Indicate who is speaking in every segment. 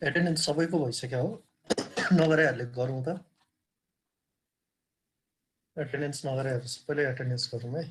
Speaker 1: Attendance सबैको भइसक्यो हो नगरेहरूले गरौँ त एटेन्डेन्स नगरेहरू सबैले एटेन्डेन्स गरौँ है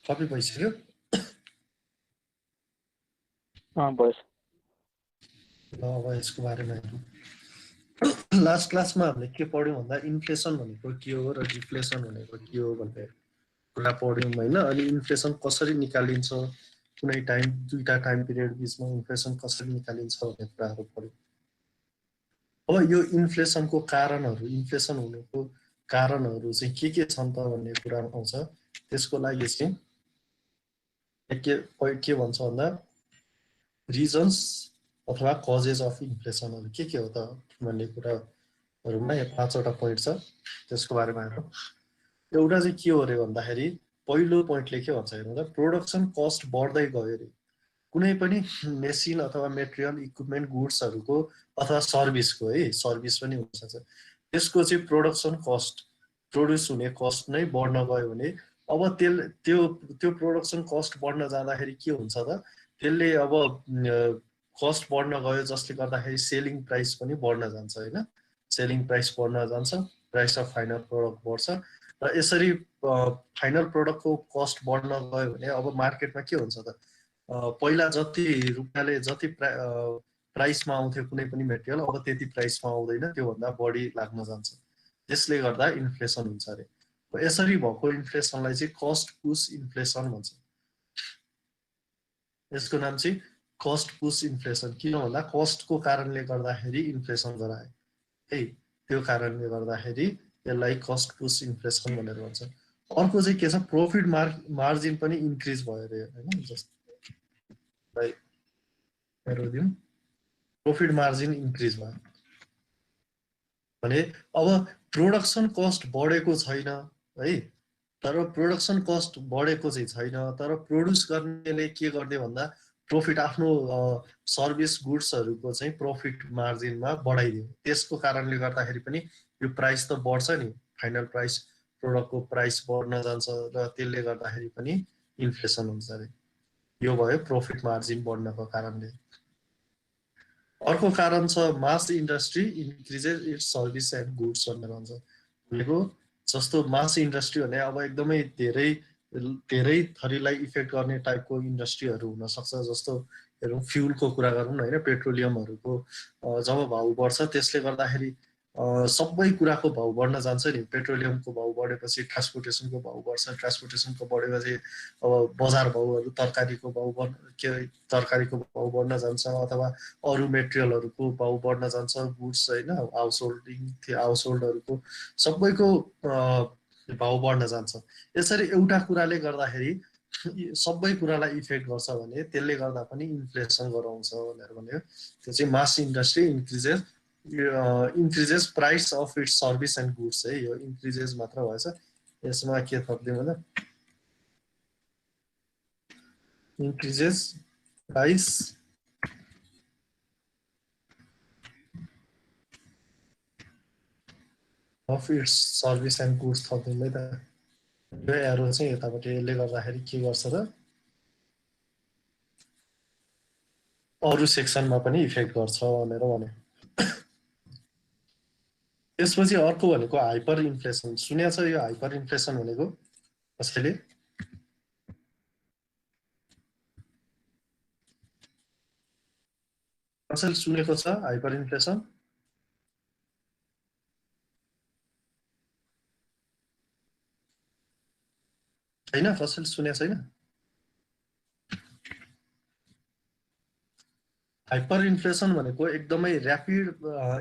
Speaker 1: कपी भइसक्यो
Speaker 2: बस
Speaker 1: ल अब यसको बारेमा हेरौँ लास्ट क्लासमा हामीले के पढ्यौँ भन्दा इन्फ्लेसन भनेको के हो र डिफ्लेसन भनेको के हो भन्ने कुरा पढ्यौँ होइन अनि इन्फ्लेसन कसरी निकालिन्छ कुनै टाइम दुईटा टाइम पिरियड बिचमा इन्फ्लेसन कसरी निकालिन्छ भन्ने कुराहरू पढ्यौँ अब यो इन्फ्लेसनको कारणहरू इन्फ्लेसन हुनुको कारणहरू चाहिँ के छन् त भन्ने कुरा आउँछ त्यसको लागि चाहिँ के भन्छ भन्दा रिजन्स अथवा कजेस अफ इन्फ्लेसनहरू के हो त भन्ने कुराहरूमा यहाँ 5 वटा पोइन्ट छ त्यसको बारेमा हेरौँ एउटा चाहिँ के हो अरे भन्दाखेरि पहिलो पोइन्टले के भन्छ हेर्नु त प्रोडक्सन कस्ट बढ्दै गयो अरे कुनै पनि मेसिन अथवा मेटेरियल इक्विपमेन्ट गुड्सहरूको अथवा सर्भिसको है सर्भिस पनि हुनसक्छ त्यसको चाहिँ प्रोडक्सन कस्ट प्रोड्युस हुने कस्ट नै बढ्न गयो भने अब त्यो प्रोडक्सन कस्ट बढ्न जाँदाखेरि के हुन्छ त त्यसले अब कस्ट बढ्न गयो जसले गर्दाखेरि सेलिङ प्राइस पनि बढ्न जान्छ होइन सेलिङ प्राइस बढ्न जान्छ प्राइस अफ फाइनल प्रोडक्ट बढ्छ र यसरी फाइनल प्रोडक्टको कस्ट बढ्न गयो भने अब मार्केटमा के हुन्छ त पहिला जति रुपियाँले जति प्राइसमा आउँथ्यो कुनै पनि मेटेरियल अब त्यति प्राइसमा आउँदैन त्योभन्दा बढी लाग्न जान्छ त्यसले गर्दा इन्फ्लेसन हुन्छ अरे यसरी भएको इन्फ्लेसनलाई चाहिँ कस्ट पुस इन्फ्लेसन भन्छ यसको नाम चाहिँ कस्ट पुस इन्फ्लेसन किन भन्दा कस्टको कारणले गर्दाखेरि इन्फ्लेसन गरायो है त्यो कारणले गर्दाखेरि यसलाई कस्ट पुस इन्फ्लेसन भनेर भन्छ अर्को चाहिँ के छ प्रफिट मार्जिन पनि इन्क्रिज भयो अरे होइन जस्तै हेरौँ दिउँ प्रफिट मार्जिन इन्क्रिज भयो भने अब प्रोडक्सन कस्ट बढेको छैन है तर प्रोडक्सन कस्ट बढेको चाहिँ छैन तर प्रोड्युस गर्नेले के गर्ने भन्दा प्रफिट आफ्नो सर्भिस गुड्सहरूको चाहिँ प्रफिट मार्जिनमा बढाइदियो त्यसको कारणले गर्दाखेरि पनि यो प्राइस त बढ्छ नि फाइनल प्राइस प्रोडक्टको प्राइस बढ्न जान्छ र त्यसले गर्दाखेरि पनि इन्फ्लेसन हुन्छ अरे यो भयो प्रफिट मार्जिन बढ्नको कारणले अर्को कारण छ mass industry increases its service and goods भनेर भन्छ भनेको जस्तो मास इन्डस्ट्री भने अब एकदमै धेरै थरीलाई इफेक्ट गर्ने टाइपको इन्डस्ट्रीहरू हुनसक्छ जस्तो हेरौँ फ्युलको कुरा गरौँ न होइन पेट्रोलियमहरूको जब भाउ बढ्छ त्यसले गर्दाखेरि सबै कुराको भाउ बढ्न जान्छ नि पेट्रोलियमको भाउ बढेपछि ट्रान्सपोर्टेसनको भाउ बढ्छ ट्रान्सपोर्टेसनको बढेपछि अब बजार भाउहरू तरकारीको भाउ बढ्न जान्छ अथवा अरू मेटेरियलहरूको भाउ बढ्न जान्छ गुड्स होइन हाउसहोल्डहरूको सबैको भाउ बढ्न जान्छ यसरी एउटा कुराले गर्दाखेरि सबै कुरालाई इफेक्ट गर्छ भने त्यसले गर्दा पनि इन्फ्लेसन गराउँछ भनेर भन्यो त्यो चाहिँ mass industry increases price of its service and goods है यो इन्क्रिजेस मात्र भएछ यसमा के थपिदिउँ भन्दा increases price of its service and goods थपिदिँदै त यो एरो चाहिँ यतापट्टि यसले गर्दाखेरि के गर्छ त अरू सेक्सनमा पनि इफेक्ट गर्छ भनेर भन्यो त्यसपछि अर्को भनेको हाइपर इन्फ्लेसन। सुनेको छ यो हाइपर इन्फ्लेसन भनेको कसैले? कसैले सुनेको छ हाइपर इन्फ्लेसन? छैन? कसैले सुनेको छैन? हाइपर इन्फ्लेसन भनेको एकदमै ऱ्यापिड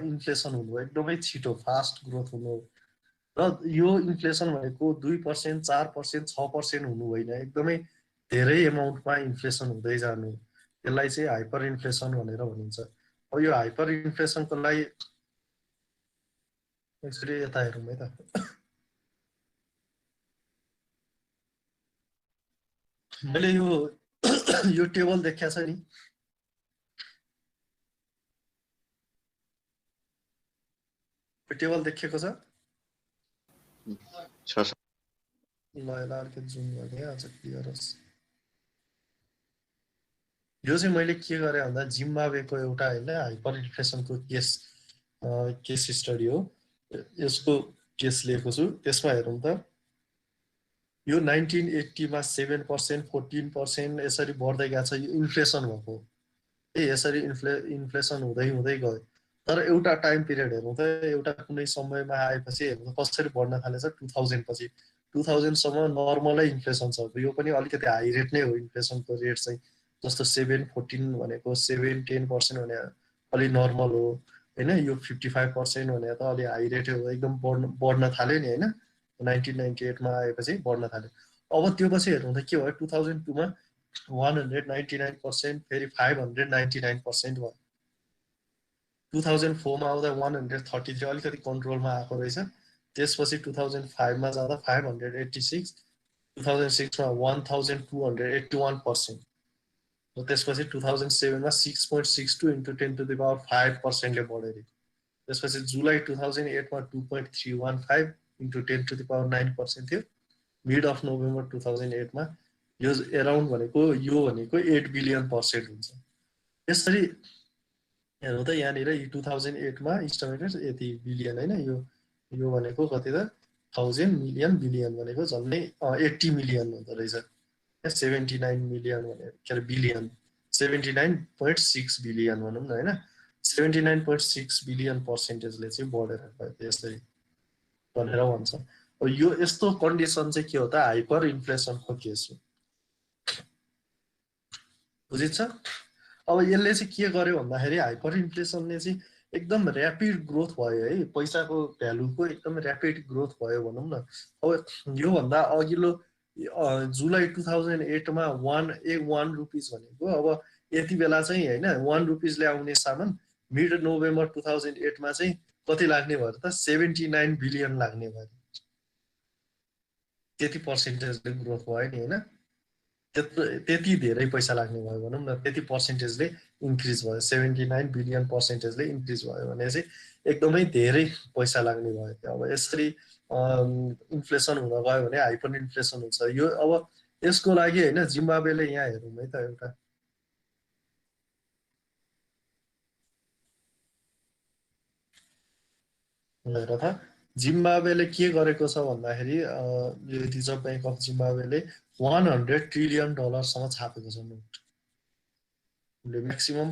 Speaker 1: इन्फ्लेसन हुनु हो, एकदमै छिटो फास्ट ग्रोथ हुनु हो। र यो इन्फ्लेसन भनेको 2%, 4%, 6% हुनु होइन, एकदमै धेरै एमाउन्टमा इन्फ्लेसन हुँदै जानु, त्यसलाई चाहिँ हाइपर इन्फ्लेसन भनेर भनिन्छ। अब यो हाइपर इन्फ्लेसनको लागि यसरी यता हेरौँ है त। मैले यो टेबल देखाएको छ नि, यो टेबल देखेको छ? ल यसलाई अलिकति जुम गर्ने अझ क्लियर होस्। यो चाहिँ मैले के गरेँ भन्दा जिम्बाब्वेको एउटा होइन हाइपर इन्फ्लेसनको केस स्टडी हो, यसको केस लिएको छु। त्यसमा हेरौँ त, यो 1980 मा 7%, 14% यसरी बढ्दै गएको छ, यो इन्फ्लेसन भएको यसरी इन्फ्लेसन हुँदै हुँदै गयो। तर एउटा टाइम पिरियड हेरौँ त, एउटा कुनै समयमा आएपछि हेर्नु कसरी बढ्न थालेछ 2000 पछि। 2000 सम्म नर्मलै इन्फ्लेसन छ, यो पनि अलिकति हाई रेट नै हो इन्फ्लेसनको रेट चाहिँ। जस्तो 7, 14 भनेको 7, 10% भने अलि नर्मल हो होइन। यो 55% भने त अलि हाई रेट हो, एकदम बढ्न थाल्यो नि होइन। 1998 मा आएपछि बढ्न थाल्यो। अब त्यो पछि हेर्नु त के भयो, 2002 मा 199%, फेरि 599% भयो। 2004 मा आउँदा 133 अलिकति कन्ट्रोलमा आएको रहेछ। त्यसपछि 2005 मा जाँदा 586, 2006 मा 1281%, र त्यसपछि 2007 मा 6.62 into 10⁵% ले बढ्यो अरे। त्यसपछि जुलाई 2008 मा 2.315 into 10⁹% थियो। मिड अफ नोभेम्बर 2008 मा यो एराउन्ड भनेको 8 बिलियन% हुन्छ। यसरी हेर्नु त यहाँनिर 2008 मा इस्टिमेटेड यति बिलियन होइन, यो भनेको कति त 1000 मिलियन, बिलियन भनेको झन्डै 80 मिलियन हुँदो रहेछ। 79 मिलियन भने के अरे बिलियन, 79.6 बिलियन भनौँ न होइन। 79.6 बिलियन%ले चाहिँ बढेर गयो यसरी भनेर भन्छ। यो यस्तो कन्डिसन चाहिँ के हो त, हाइपर इन्फ्लेसनको केस हो। बुझिन्छ? अब यसले चाहिँ के गर्यो भन्दाखेरि हाइपर इन्फ्लेसनले चाहिँ एकदम ऱ्यापिड ग्रोथ भयो है, पैसाको भ्यालुको एकदम ऱ्यापिड ग्रोथ भयो भनौँ न। अब योभन्दा अघिल्लो जुलाई 2008 मा 1 रुपिस भनेको अब यति बेला चाहिँ होइन 1 रुपिसले आउने सामान मिड नोभेम्बर 2008 मा चाहिँ कति लाग्ने भयो त, 79 बिलियन लाग्ने भयो। त्यति पर्सेन्टेजले ग्रोथ भयो नि होइन। त्यति धेरै पैसा लाग्ने भयो भनौँ न, त्यति पर्सेन्टेजले इन्क्रिज भयो, 79 बिलियन%ले इन्क्रिज भयो भने चाहिँ एकदमै धेरै पैसा लाग्ने भयो। अब यसरी इन्फ्लेसन हुन गयो भने हाइपर इन्फ्लेसन हुन्छ। यो अब यसको लागि होइन जिम्बाब्वेले यहाँ हेरौँ है त एउटा, हेर त जिम्बाब्वेले के गरेको छ भन्दाखेरि यो रिजर्भ ब्याङ्क अफ जिम्बाब्वेले $100 ट्रिलियन छापेको छ नोट। म्याक्सिमम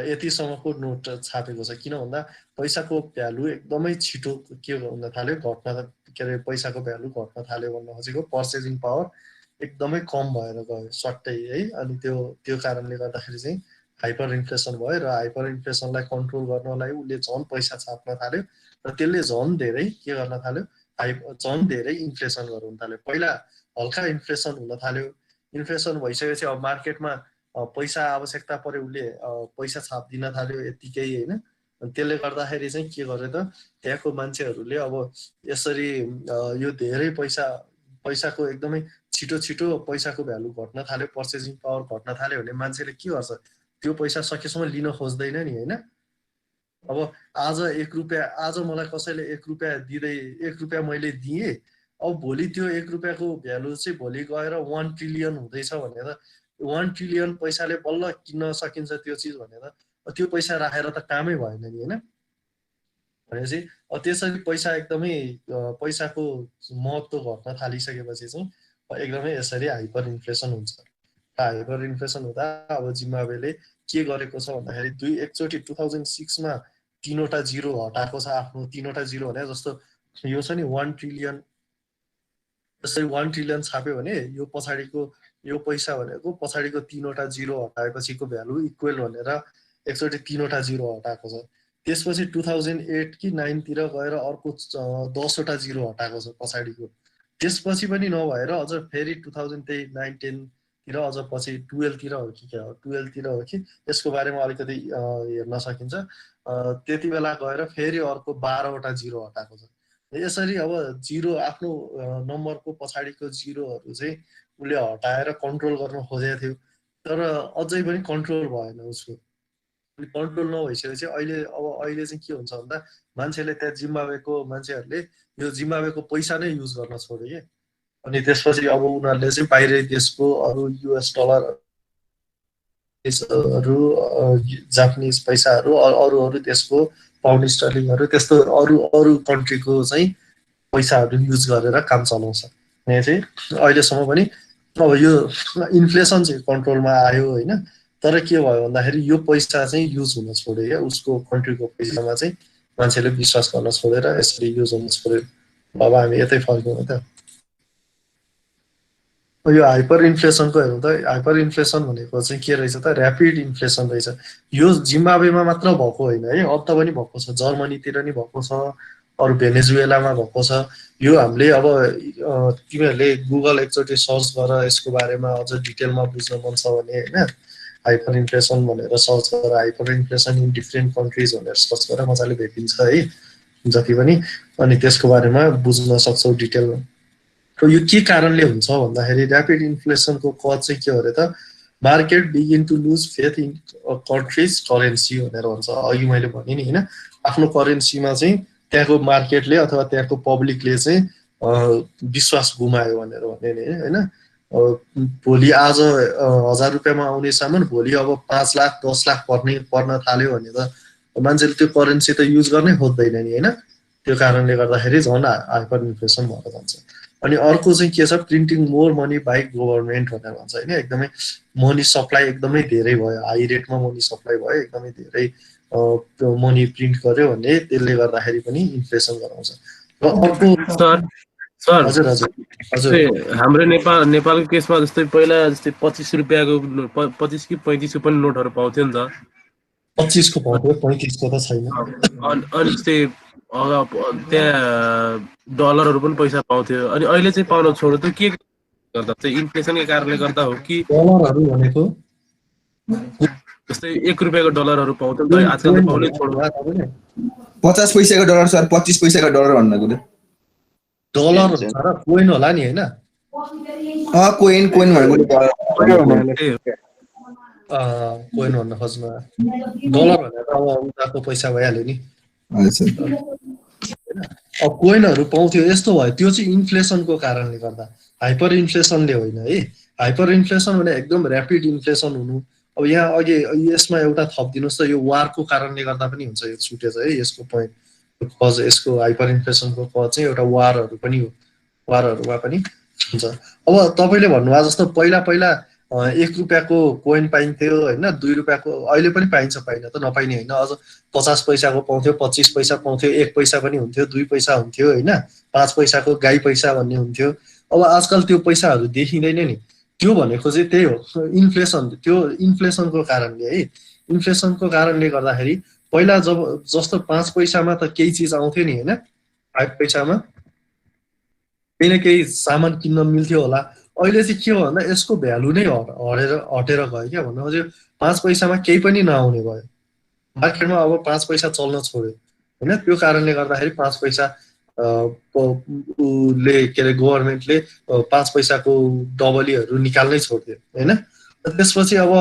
Speaker 1: यतिसम्मको नोट छापेको छ। किन भन्दा पैसाको भ्यालु एकदमै छिटो के हुन थाल्यो, घट्न, के अरे पैसाको भ्यालु घट्न थाल्यो भन्न खोजेको, पर्चेजिङ पावर एकदमै कम भएर गयो सट्टै है। अनि त्यो कारणले गर्दाखेरि चाहिँ हाइपर इन्फ्लेसन भयो र हाइपर इन्फ्लेसनलाई कन्ट्रोल गर्नलाई उसले झन् पैसा छाप्न थाल्यो र त्यसले झन् धेरै के गर्न थाल्यो, झन् धेरै इन्फ्लेसन गराउन थाल्यो। पहिला हल्का इन्फ्लेसन हुन थाल्यो, इन्फ्लेसन भइसकेपछि अब मार्केटमा पैसा आवश्यकता पर्यो, उसले पैसा छापिदिन थाल्यो यतिकै होइन। त्यसले गर्दाखेरि चाहिँ के गर्यो त, त्यहाँको मान्छेहरूले अब यसरी यो धेरै पैसाको एकदमै छिटो छिटो पैसाको भ्यालु घट्न थाल्यो, पर्चेजिङ पावर घट्न थाल्यो भने मान्छेले के गर्छ, त्यो पैसा सकेसम्म लिन खोज्दैन नि होइन। अब आज 1 रुपियाँ, आज मलाई कसैले 1 रुपियाँ दिँदै 1 रुपियाँ मैले दिएँ, अब भोलि त्यो 1 रुपियाँको भ्यालु चाहिँ भोलि गएर 1 ट्रिलियन हुँदैछ भनेर 1 ट्रिलियन पैसाले बल्ल किन्न सकिन्छ त्यो चिज भनेर त्यो पैसा राखेर त कामै भएन नि होइन। भनेपछि त्यसरी पैसा एकदमै पैसाको महत्त्व घट्न थालिसकेपछि चाहिँ एकदमै यसरी हाइपर इन्फ्लेसन हुन्छ। हाइपर इन्फ्लेसन हुँदा अब जिम्बाब्वेले के गरेको छ भन्दाखेरि एकचोटि 2006 मा 3वटा जिरो हटाएको छ आफ्नो 3वटा जिरो भने जस्तो यो छ नि 1 ट्रिलियन जस्तै 1 ट्रिलियन छाप्यो भने यो पछाडिको यो पैसा भनेको पछाडिको 3वटा जिरो हटाएपछिको भ्यालु इक्वल भनेर एकचोटि 3वटा जिरो हटाएको छ। त्यसपछि 2008 कि 9 तिर गएर अर्को 10वटा जिरो हटाएको छ पछाडिको। त्यसपछि पनि नभएर अझ फेरि 2009 10 तिर अझ पछि 12 तिर हो कि क्या हो 12 तिर हो कि यसको बारेमा अलिकति हेर्न सकिन्छ। त्यति बेला गएर फेरि अर्को 12वटा जिरो हटाएको छ। यसरी अब जिरो आफ्नो नम्बरको पछाडिको जिरोहरू चाहिँ उसले हटाएर कन्ट्रोल गर्न खोजेको थियो तर अझै पनि कन्ट्रोल भएन उसको। कन्ट्रोल नभइसकेपछि अहिले चाहिँ के हुन्छ भन्दा मान्छेले त्यहाँ जिम्बाब्वेको मान्छेहरूले यो जिम्बाब्वेको पैसा नै युज गर्न छोड्यो के। अनि त्यसपछि अब उनीहरूले चाहिँ बाहिर देशको अरू US डलर जापानिज पैसाहरू अरू देशको पाउन्ड स्टर्लिङहरू त्यस्तो अरू कन्ट्रीको चाहिँ पैसाहरू युज गरेर काम चलाउँछ। यहाँ चाहिँ अहिलेसम्म पनि अब यो इन्फ्लेसन चाहिँ कन्ट्रोलमा आयो होइन तर के भयो भन्दाखेरि यो पैसा चाहिँ युज हुन छोड्यो क्या उसको कन्ट्रीको पैसामा चाहिँ मान्छेले विश्वास गर्न छोडेर यसरी युज हुन छोड्यो। अब हामी यतै फर्क्यौँ त यो हाइपर इन्फ्लेसनको हेरौँ त हाइपर इन्फ्लेसन भनेको चाहिँ के रहेछ त ऱ्यापिड इन्फ्लेसन रहेछ। यो जिम्बाब्वेमा मात्र भएको होइन है अब त पनि भएको छ जर्मनीतिर नि भएको छ अरू भेनेजुएलामा भएको छ। यो हामीले अब तिमीहरूले गुगल एकचोटि सर्च गर यसको बारेमा अझ डिटेलमा बुझ्न मन छ भने होइन हाइपर इन्फ्लेसन भनेर सर्च गर hyper inflation in different countries भनेर सर्च गरेर मजाले भेटिन्छ है जति पनि अनि त्यसको बारेमा बुझ्न सक्छौ डिटेलमा। यो के कारणले हुन्छ भन्दाखेरि ऱ्यापिड इन्फ्लेसनको कज चाहिँ के हो अरे त market begin to lose faith in countries currency भनेर भन्छ। अघि मैले भने नि होइन आफ्नो करेन्सीमा चाहिँ त्यहाँको मार्केटले अथवा त्यहाँको पब्लिकले चाहिँ विश्वास गुमायो भनेर भने नि होइन। भोलि आज 1000 रुपियाँमा आउने सामान भोलि अब 5 लाख 10 लाख पर्न थाल्यो भने त मान्छेले त्यो करेन्सी त युज गर्नै खोज्दैन नि होइन। त्यो कारणले गर्दाखेरि झन् हाइपर इन्फ्लेसन भएर जान्छ। अनि अर्को चाहिँ के छ printing more money by government भनेर भन्छ होइन एकदमै मनी सप्लाई एकदमै धेरै भयो हाई रेटमा मनी सप्लाई भयो एकदमै धेरै मनी प्रिन्ट गर्यो भने त्यसले गर्दाखेरि पनि इन्फ्लेसन गराउँछ। र अर्को
Speaker 3: सर
Speaker 1: हजुर हजुर हजुर
Speaker 3: हाम्रो नेपालको केसमा जस्तै पहिला जस्तै 25 रुपियाँको 25 कि 35 को पनि नोटहरू पाउँथ्यो नि त
Speaker 1: 25 को पाउँथ्यो 35 को त छैन।
Speaker 3: अनि जस्तै त्यहाँ डलरहरू पनि पैसा पाउँथ्यो अनि अहिले चाहिँ पाउन छोड्यो त के गर्दा चाहिँ इन्फ्लेसनकै कारणले गर्दा हो कि
Speaker 1: डलरहरू भनेको
Speaker 3: जस्तै 1 रुपियाँको डलरहरू पाउँथ्यो आजकल त पाउनै छोड्यो।
Speaker 4: 50 पैसाको डलर सर 25 पैसाको डलर भन्नको त
Speaker 1: डलर हुन्छ र कोइन होला नि होइन
Speaker 4: कोइन भनेको
Speaker 1: कोइन भन्न खोज्नु डलर भनेर अब उनीहरूको पैसा भइहाल्यो नि। अब कोइनहरू पाउँथ्यो यस्तो भयो त्यो चाहिँ इन्फ्लेसनको कारणले गर्दा हाइपर इन्फ्लेसनले होइन है। हाइपर इन्फ्लेसन भने एकदम ऱ्यापिड इन्फ्लेसन हुनु। अब यहाँ अघि यसमा एउटा थपिदिनुहोस् त यो वारको कारणले गर्दा पनि हुन्छ यो छुटेछ है यसको पोइन्ट कज यसको हाइपर इन्फ्लेसनको कज चाहिँ एउटा वारहरू पनि हो वारहरूमा पनि हुन्छ। अब तपाईँले भन्नुभयो जस्तो पहिला 1 रुपियाँको कोइन पाइन्थ्यो होइन 2 रुपियाँको अहिले पनि पाइन्छ पाइन त नपाइने होइन अझ 50 पैसाको पाउँथ्यो 25 पैसा पाउँथ्यो 1 पैसा पनि हुन्थ्यो 2 पैसा हुन्थ्यो होइन 5 पैसाको गाई पैसा भन्ने हुन्थ्यो। अब आजकल त्यो पैसाहरू देखिँदैन नि। त्यो भनेको चाहिँ त्यही हो इन्फ्लेसन त्यो इन्फ्लेसनको कारणले है। इन्फ्लेसनको कारणले गर्दाखेरि पहिला जब जस्तो 5 पैसामा त केही चिज आउँथ्यो नि होइन 5 पैसामा केही न केही सामान किन्न मिल्थ्यो होला। अहिले चाहिँ के हो भन्दा यसको भ्यालु नै हटेर गयो क्या भन्नु खोज्यो 5 पैसामा केही पनि नआउने भयो मार्केटमा अब 5 पैसा चल्न छोड्यो होइन। त्यो कारणले गर्दाखेरि 5 पैसा ले के अरे गभर्मेन्टले 5 पैसाको डबलीहरू निकाल्नै छोड्यो होइन। त्यसपछि अब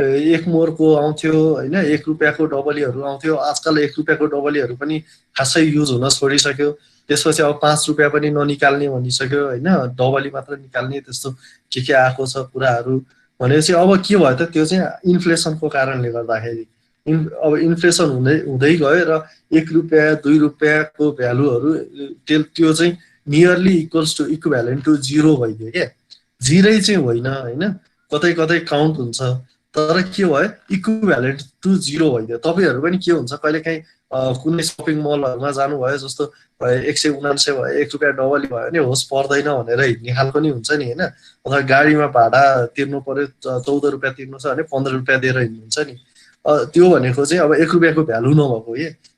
Speaker 1: 1 मोरको आउँथ्यो होइन 1 रुपियाँको डबलीहरू आउँथ्यो। आजकल 1 रुपियाँको डबलीहरू पनि खासै युज हुन छोडिसक्यो। त्यसपछि अब 5 रुपियाँ पनि ननिकाल्ने भनिसक्यो होइन डबली मात्र निकाल्ने त्यस्तो के आएको छ कुराहरू भनेपछि अब के भयो त त्यो चाहिँ इन्फ्लेसनको कारणले गर्दाखेरि अब इन्फ्लेसन हुँदै हुँदै गयो र 1 रुपियाँ 2 रुपियाँको भ्यालुहरू त्यो चाहिँ nearly equals to equivalent to 0 भइदियो क्या। 0 चाहिँ होइन होइन, कतै कतै काउन्ट हुन्छ, तर के भयो इक्विभ्यालेन्ट टु 0 भइदियो। तपाईँहरू पनि के हुन्छ कहिलेकाहीँ कुनै सपिङ मलहरूमा जानुभयो, जस्तो 179 भयो 1 रुपियाँ डबल भयो भने होस् पर्दैन भनेर हिँड्ने खालको नि हुन्छ नि होइन। अथवा गाडीमा भाडा तिर्नु पर्यो 14 रुपियाँ तिर्नु छ भने 15 रुपियाँ दिएर हिँड्नुहुन्छ नि। त्यो भनेको चाहिँ अब 1 रुपियाँको भ्यालु नभएको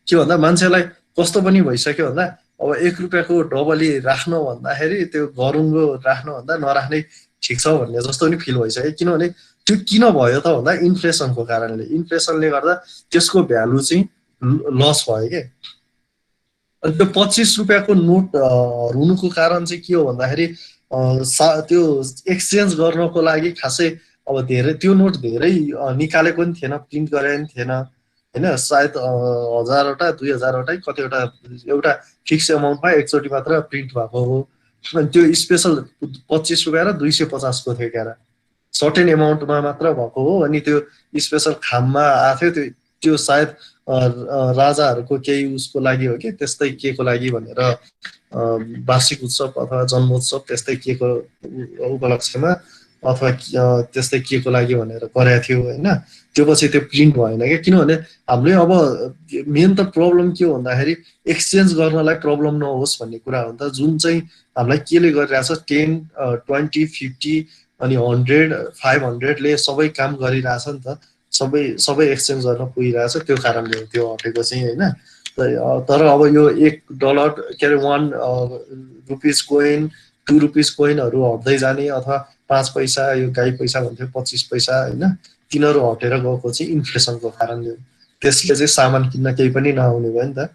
Speaker 1: के भन्दा मान्छेलाई कस्तो पनि भइसक्यो भन्दा अब 1 रुपियाँको डबली राख्न भन्दाखेरि त्यो गरुङ्गो राख्न भन्दा नराख्नै ठिक छ भन्ने जस्तो पनि फिल भइसक्यो। किनभने त्यो किन भयो त भन्दा इन्फ्लेसनको कारणले, इन्फ्लेसनले गर्दा त्यसको भ्यालु चाहिँ लस भयो क्या। अनि त्यो 25 रुपियाँको नोट हुनुको कारण चाहिँ के हो भन्दाखेरि त्यो एक्सचेन्ज गर्नको लागि खासै अब धेरै त्यो नोट धेरै निकालेको पनि थिएन, प्रिन्ट गरेको पनि थिएन होइन। सायद 1000वटा 2000वटा कतिवटा एउटा फिक्स एमाउन्टमा एकचोटि मात्र प्रिन्ट भएको हो। अनि त्यो स्पेसल 25 रुपियाँ र 250 को थियो क्यार, सर्टेन एमाउन्टमा मात्र भएको हो। अनि त्यो स्पेसल खाममा आएको थियो, त्यो सायद राजाहरूको केही उसको लागि हो कि त्यस्तै के को लागि भनेर वार्षिक उत्सव अथवा जन्मोत्सव त्यस्तै के को उपलक्ष्यमा अथवा त्यस्तै के को लागि भनेर गरेको थियो होइन। त्यो पछि त्यो प्रिन्ट भएन क्या। किनभने हामीले अब मेन त प्रब्लम के हो भन्दाखेरि एक्सचेन्ज गर्नलाई प्रब्लम नहोस् भन्ने कुरा हो नि त। जुन चाहिँ हामीलाई केले गरिरहेछ 10, 20, 50 अनि 100, 500ले सबै काम गरिरहेछ नि त। सबै एक्सचेन्ज गर्न पुगिरहेछ, त्यो कारणले हो त्यो हटेको चाहिँ होइन। तर अब यो $1 के अरे 1 रुपिस कोइन 2 रुपिस कोइनहरू हट्दै जाने अथवा 5 पैसा यो गाई पैसा भन्थ्यो 25 पैसा होइन, तिनीहरू हटेर गएको चाहिँ इन्फ्लेसनको कारणले हो। त्यसले चाहिँ सामान किन्न केही पनि नआउने भयो नि त,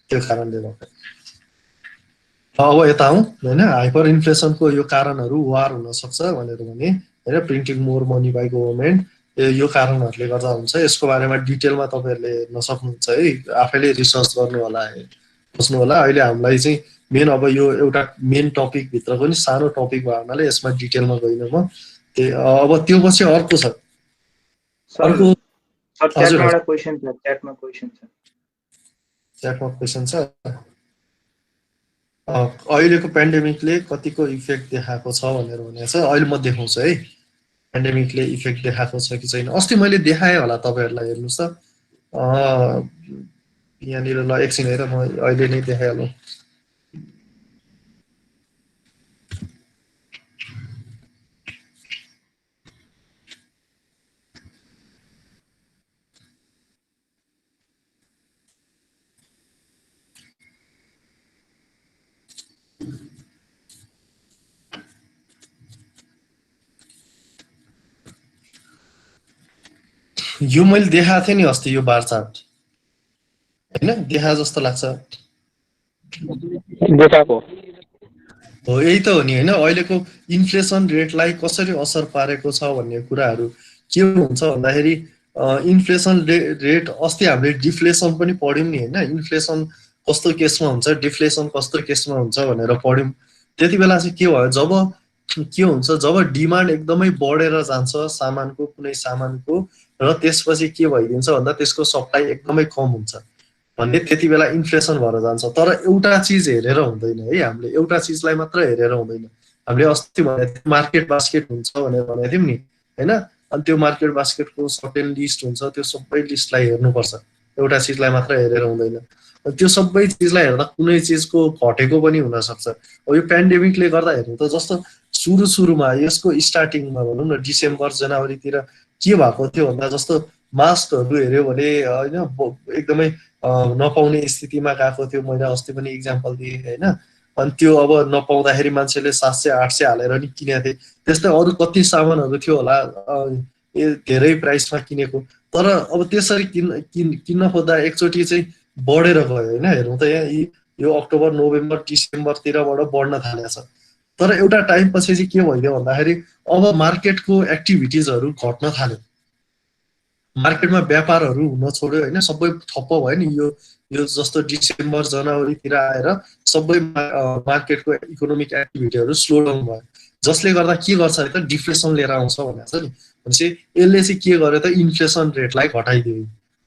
Speaker 1: त्यो कारणले गर्दा। अब यता आउँ होइन, हाइपर इन्फ्लेसनको यो कारणहरू वार हुनसक्छ भनेर भने होइन, printing more money by government, यो कारणहरूले गर्दा हुन्छ। यसको बारेमा डिटेलमा तपाईँहरूले हेर्न सक्नुहुन्छ है, आफैले रिसर्च गर्नु होला बुझ्नु होला। अहिले हामीलाई चाहिँ मेन अब यो एउटा मेन टपिकभित्रको नि सानो टपिक भयो हुनाले यसमा डिटेलमा गइनँ म। अब त्यो पछि अर्को छ, अर्को
Speaker 2: च्याटमा
Speaker 1: क्वेसन छ। अहिलेको पेन्डेमिकले कतिको इफेक्ट देखाएको छ भनेर भनेको छ। अहिले म देखाउँछु है पेन्डेमिकले इफेक्ट देखाएको छ कि छैन। अस्ति मैले देखाएँ होला तपाईँहरूलाई, हेर्नुहोस् त यहाँनिर। ल एकछिन हेर, म अहिले नै देखाइहालौँ। यो मैले देखाएको थिएँ नि अस्ति, यो बार चार्ट होइन, देखा जस्तो लाग्छ
Speaker 2: देखाएको
Speaker 1: हो। यही त हो नि होइन। अहिलेको इन्फ्लेसन रेटलाई कसरी असर पारेको छ भन्ने कुराहरू के हुन्छ भन्दाखेरि इन्फ्लेसन रेट अस्ति हामीले डिफ्लेसन पनि पढ्यौँ नि होइन। इन्फ्लेसन कस्तो केसमा हुन्छ, डिफ्लेसन कस्तो केसमा हुन्छ भनेर पढ्यौँ। त्यति बेला चाहिँ के भयो, जब के हुन्छ जब डिमान्ड एकदमै बढेर जान्छ सामानको, कुनै सामानको, र त्यसपछि के भइदिन्छ भन्दा त्यसको सप्लाई एकदमै कम हुन्छ भन्ने, त्यति बेला इन्फ्लेसन भएर जान्छ। तर एउटा चिज हेरेर हुँदैन है, हामीले एउटा चिजलाई मात्र हेरेर हुँदैन। हामीले अस्ति भनेको थियौँ मार्केट बास्केट हुन्छ भनेर भनेको थियौँ नि होइन। अनि त्यो मार्केट बास्केटको सर्टेन लिस्ट हुन्छ, त्यो सबै लिस्टलाई हेर्नुपर्छ, एउटा चिजलाई मात्र हेरेर हुँदैन। त्यो सबै चिजलाई हेर्दा कुनै चिजको घटेको पनि हुनसक्छ। अब यो पेन्डेमिकले गर्दा हेर्नु त, जस्तो सुरुमा यसको स्टार्टिङमा भनौँ न डिसेम्बर जनवरीतिर के भएको थियो भन्दा जस्तो मास्कहरू हेऱ्यो भने होइन एकदमै नपाउने स्थितिमा गएको थियो। मैले अस्ति पनि इक्जाम्पल दिएँ होइन। अनि त्यो अब नपाउँदाखेरि मान्छेले 700-800 हालेर नि किनेको थिए। त्यस्तै अरू कति सामानहरू थियो होला धेरै प्राइसमा किनेको, तर अब त्यसरी किन्न खोज्दा एकचोटि चाहिँ बढेर गयो होइन। हेर्नु त यहाँ यो अक्टोबर नोभेम्बर डिसेम्बरतिरबाट बढ्न थालेको छ। तर एउटा टाइम पछि चाहिँ के भइदियो भन्दाखेरि अब मार्केटको एक्टिभिटिजहरू घट्न थाल्यो, मार्केटमा व्यापारहरू हुन छोड्यो होइन। सबै ठप्प भयो नि यो जस्तो डिसेम्बर जनवरीतिर आएर सबै मार्केटको इकोनोमिक एक्टिभिटीहरू स्लो डाउन भयो, जसले गर्दा के गर्छ त डिफ्लेसन लिएर आउँछ भनेको छ नि। भनेपछि यसले चाहिँ के गर्यो त इन्फ्लेसन रेटलाई घटाइदियो।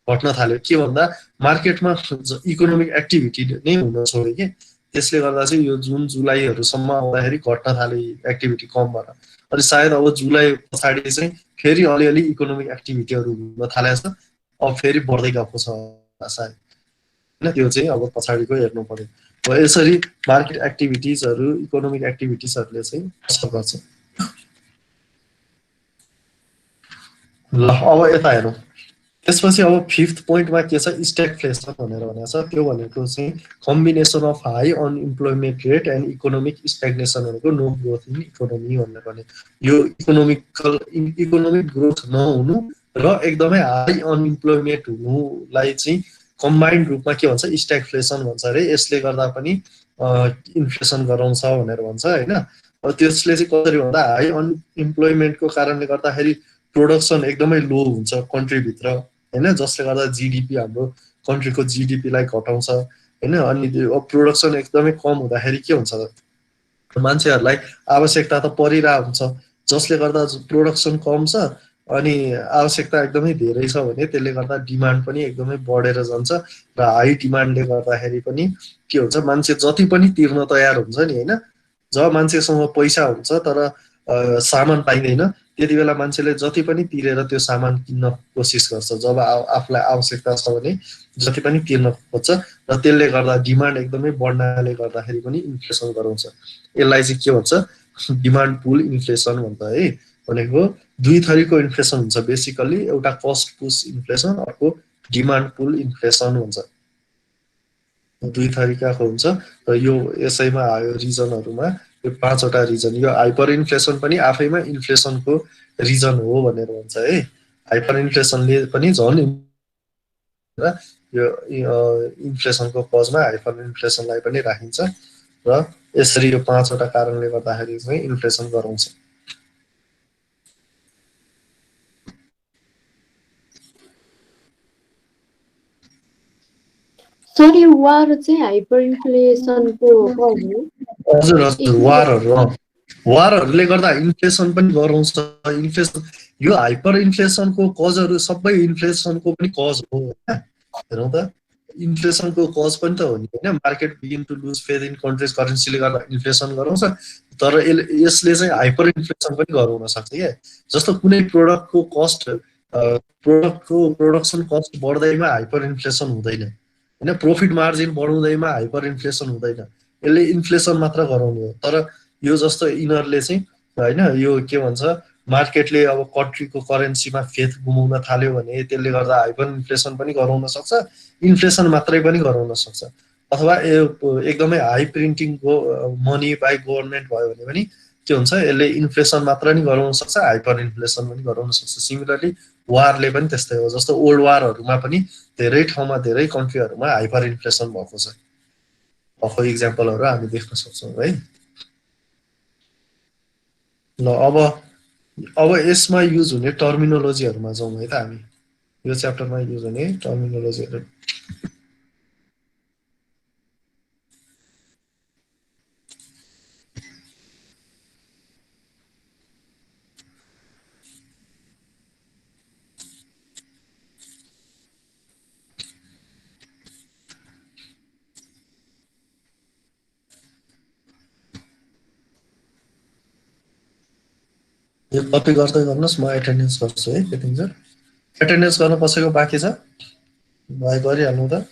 Speaker 1: घट्न थाल्यो के भन्दा मार्केटमा इकोनोमिक एक्टिभिटी नै हुन छोड्यो कि त्यसले गर्दा चाहिँ यो जुन जुलाईहरूसम्म आउँदाखेरि घट्न थाल्यो एक्टिभिटी कम भएर अनि सायद अब जुलाई पछाडि चाहिँ फेरि अलिअलि इकोनोमिक एक्टिभिटीहरू हुन थालेको छ अब फेरि बढ्दै गएको छ सायद होइन त्यो चाहिँ अब पछाडिको हेर्नु पर्यो यसरी मार्केट एक्टिभिटिजहरू इकोनोमिक एक्टिभिटिजहरूले चाहिँ असर गर्छ ल अब यता हेरौँ त्यसपछि अब फिफ्थ पोइन्टमा के छ स्ट्यागफ्लेसन भनेर भनेको छ त्यो भनेको चाहिँ combination of high unemployment rate and economic stagnation भनेको नो ग्रोथ इन इकोनोमी भनेर भने यो इकोनोमिक ग्रोथ नहुनु र एकदमै हाई अनइम्प्लोइमेन्ट हुनुलाई चाहिँ कम्बाइन्ड रूपमा के भन्छ स्ट्यागफ्लेसन भन्छ अरे यसले गर्दा पनि इन्फ्लेसन गराउँछ भनेर भन्छ होइन त्यसले चाहिँ कसरी भन्दा हाई अनइम्प्लोइमेन्टको कारणले गर्दाखेरि प्रोडक्सन एकदमै लो हुन्छ कन्ट्रीभित्र होइन जसले गर्दा जिडिपी हाम्रो कन्ट्रीको जिडिपीलाई घटाउँछ होइन अनि प्रोडक्सन एकदमै कम हुँदाखेरि के हुन्छ मान्छेहरूलाई आवश्यकता त परिरहेको हुन्छ जसले गर्दा प्रोडक्सन कम छ अनि आवश्यकता एकदमै धेरै छ भने त्यसले गर्दा डिमान्ड पनि एकदमै बढेर जान्छ र हाई डिमान्डले गर्दाखेरि पनि के हुन्छ मान्छे जति पनि तिर्न तयार हुन्छ नि होइन जब मान्छेसँग पैसा हुन्छ तर सामान पाइँदैन त्यति बेला मान्छेले जति पनि तिरेर त्यो सामान किन्न कोसिस गर्छ जब आफूलाई आवश्यकता छ भने जति पनि तिर्न खोज्छ र त्यसले गर्दा डिमान्ड एकदमै बढ्नाले गर्दाखेरि पनि इन्फ्लेसन गराउँछ यसलाई चाहिँ के भन्छ डिमान्ड पुल इन्फ्लेसन भन्छ है भनेको दुई थरीको इन्फ्लेसन हुन्छ बेसिकली एउटा कस्ट पुश इन्फ्लेसन अर्को डिमान्ड पुल इन्फ्लेसन हुन्छ दुई थरीकाको हुन्छ र यो यसैमा आयो रिजनहरूमा यो पाँचवटा रिजन यो हाइपर इन्फ्लेसन पनि आफैमा इन्फ्लेसनको रिजन हो भनेर भन्छ है हाइपर इन्फ्लेसनले पनि झन् यो इन्फ्लेसनको कजमा हाइपर इन्फ्लेसनलाई पनि राखिन्छ र यसरी यो पाँचवटा कारणले गर्दाखेरि चाहिँ इन्फ्लेसन गराउँछ
Speaker 5: सर यो वार चाहिँ हाइपर इन्फ्लेसनको कज हो
Speaker 1: हजुर हजुर वारहरूले गर्दा इन्फ्लेसन पनि गराउँछ इन्फ्लेसन यो हाइपर इन्फ्लेसनको कजहरू सबै इन्फ्लेसनको पनि कज हो हेरौँ त इन्फ्लेसनको कज पनि त हो नि होइन market begin to lose faith in countries करेन्सीले गर्दा इन्फ्लेसन गराउँछ तर यसले चाहिँ हाइपर इन्फ्लेसन पनि गराउन सक्छ क्या जस्तो कुनै प्रोडक्टको कस्ट प्रोडक्टको प्रोडक्सन कस्ट बढ्दैमा हाइपर इन्फ्लेसन हुँदैन होइन प्रफिट मार्जिन बढाउँदैमा हाइपर इन्फ्लेसन हुँदैन यसले इन्फ्लेसन मात्र गराउने हो तर यो जस्तो यिनीहरूले चाहिँ होइन यो के भन्छ मार्केटले अब कन्ट्रीको करेन्सीमा फेथ गुमाउन थाल्यो भने त्यसले गर्दा हाइपर इन्फ्लेसन पनि गराउन सक्छ इन्फ्लेसन मात्रै पनि गराउन सक्छ अथवा एकदमै हाई प्रिन्टिङको मनी बाई गभर्मेन्ट भयो भने पनि के हुन्छ यसले इन्फ्लेसन मात्र नि गराउन सक्छ हाइपर इन्फ्लेसन पनि गराउन सक्छ सिमिलरली वारले पनि त्यस्तै हो जस्तो ओल्ड वारहरूमा पनि धेरै ठाउँमा धेरै कन्ट्रीहरूमा हाइपर इन्फ्लेसन भएको छ भएको इक्जाम्पलहरू हामी देख्न सक्छौँ है ल अब यसमा युज हुने टर्मिनोलोजीहरूमा जाउँ है त हामी यो च्याप्टरमा युज हुने टर्मिनोलोजीहरू यो कपी गर्दै गर्नुहोस् म एटेन्डेन्स गर्छु है त्यतिन्जेल एटेन्डेन्स गर्न कसैको बाँकी छ भाइ गरिहाल्नु त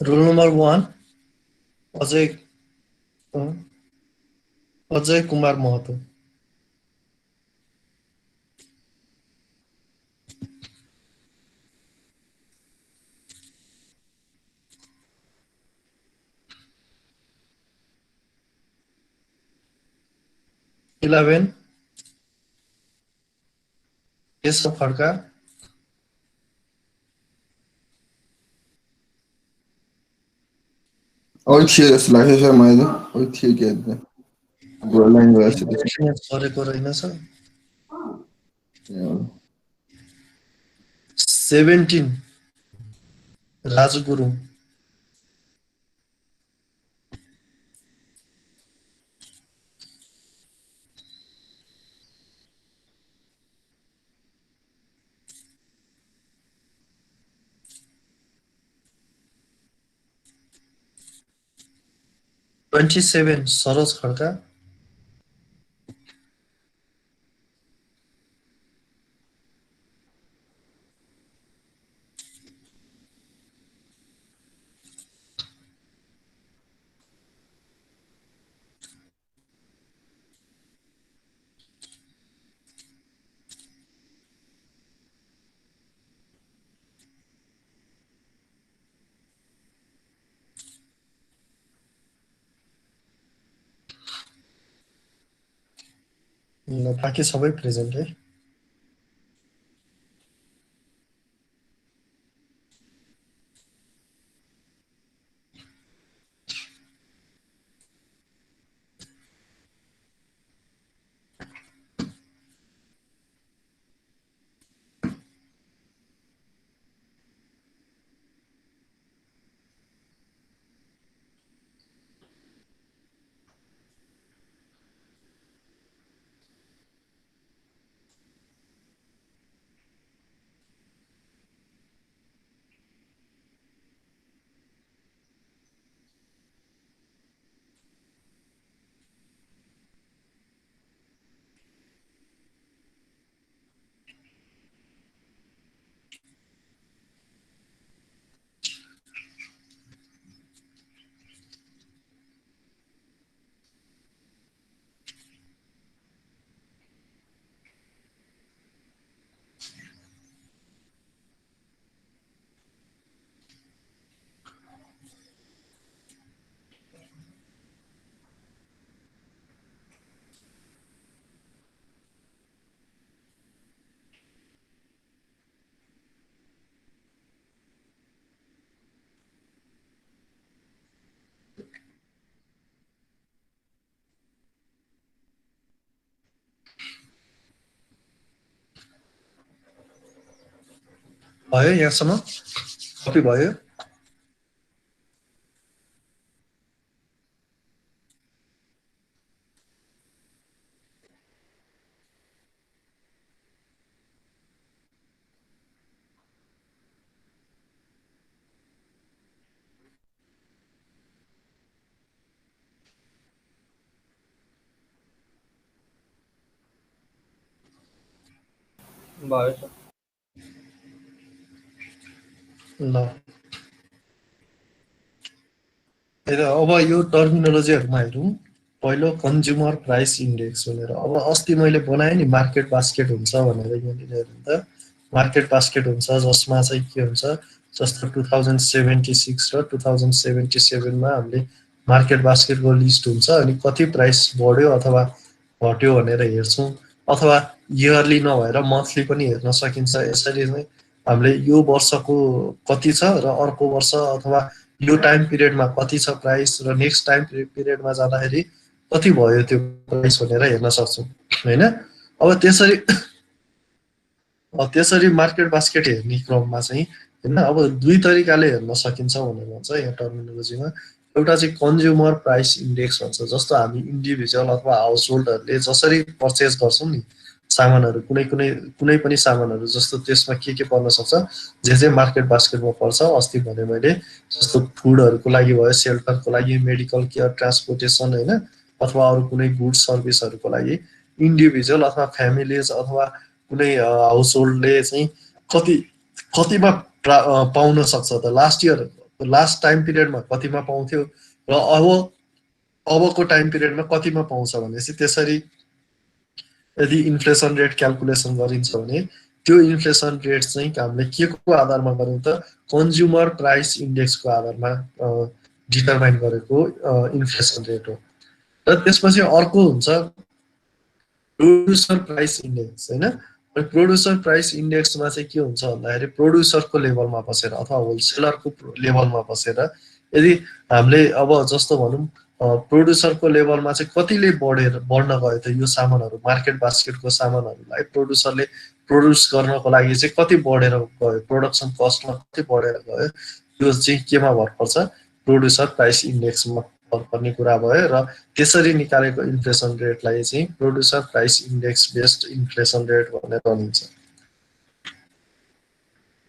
Speaker 1: roll number 1 Ajay Ajay Kumar Mahato. Eleven Keshav Khadka.
Speaker 4: अलिक थियो जस्तो लाग्छ सर मलाई त अलिक थियो कि अन्त हाम्रो लाइन गएको छ त्यसमा
Speaker 1: गरेको रहेनछ।
Speaker 4: ए,
Speaker 1: 17 राजु गुरुङ। ट्वेन्टी 27 सरोज खड्का। ल बाँकी सबै प्रेजेन्ट है। भयो यहाँसम्म कपी भयो।
Speaker 2: भयो सर।
Speaker 1: ल हेर अब यो टर्मिनोलोजीहरुमा हेरौँ। पहिलो कन्ज्युमर प्राइस इन्डेक्स भनेर। अब अस्ति मैले बनाएँ नि मार्केट बास्केट हुन्छ भनेर यहाँनिर हेर्नु त मार्केट बास्केट हुन्छ जसमा चाहिँ के हुन्छ जस्तो 2076 र 2077 मा हामीले मार्केट बास्केटको लिस्ट हुन्छ अनि कति प्राइस बढ्यो अथवा घट्यो भनेर हेर्छौँ अथवा इयरली नभएर मन्थली पनि हेर्न सकिन्छ। यसरी नै हामीले यो वर्षको कति छ र अर्को वर्ष अथवा यो टाइम पिरियडमा कति छ प्राइस र नेक्स्ट टाइम पिरियडमा जाँदाखेरि कति भयो त्यो प्राइस भनेर हेर्न सक्छौँ हैन। अब त्यसरी मार्केट बास्केट हेर्ने क्रममा चाहिँ हैन अब दुई तरिकाले हेर्न सकिन्छ भनेर भन्छ यहाँ टर्मिनोलोजीमा। एउटा चाहिँ कन्ज्युमर प्राइस इन्डेक्स भन्छ। जस्तो हामी इन्डिभिजुअल अथवा हाउस होल्डहरूले जसरी पर्चेस गर्छौँ नि सामानहरू कुनै पनि सामानहरू जस्तो त्यसमा के पर्न सक्छ जे मार्केट बास्केटमा पर्छ। अस्ति भने मैले जस्तो फुडहरूको लागि भयो सेल्टरको लागि मेडिकल केयर ट्रान्सपोर्टेसन हैन अथवा अरू कुनै गुड्स सर्भिसहरूको लागि इन्डिभिजुअल अथवा फ्यामिलीज अथवा कुनै हाउस होल्डले चाहिँ कतिमा पाउन सक्छ त। लास्ट इयर लास्ट टाइम पिरियडमा कतिमा पाउँथ्यो र अबको टाइम पिरियडमा कतिमा पाउँछ भनेपछि त्यसरी यदि इन्फ्लेसन रेट क्याल्कुलेसन गरिन्छ भने त्यो इन्फ्लेसन रेट चाहिँ हामीले के को आधारमा गर्यौँ त कन्ज्युमर प्राइस इन्डेक्सको आधारमा डिटरमाइन गरेको इन्फ्लेसन रेट हो र त्यसपछि अर्को हुन्छ प्रोड्युसर प्राइस इन्डेक्स होइन प्रोड्युसर प्राइस इन्डेक्समा चाहिँ के हुन्छ भन्दाखेरि प्रोड्युसरको लेभलमा बसेर अथवा होलसेलरको लेभलमा बसेर यदि हामीले अब जस्तो भनौँ प्रोड्युसरको लेभलमा चाहिँ कतिले बढ्न गयो त यो सामानहरू मार्केट बास्केटको सामानहरूलाई प्रोड्युसरले प्रोड्युस गर्नको लागि चाहिँ कति बढेर गयो प्रोडक्सन कस्टमा कति बढेर गयो त्यो चाहिँ केमा भर पर्छ प्रोड्युसर प्राइस इन्डेक्समा भर पर्ने कुरा भयो र त्यसरी निकालेको इन्फ्लेसन रेटलाई चाहिँ producer price index based inflation rate भनेर भनिन्छ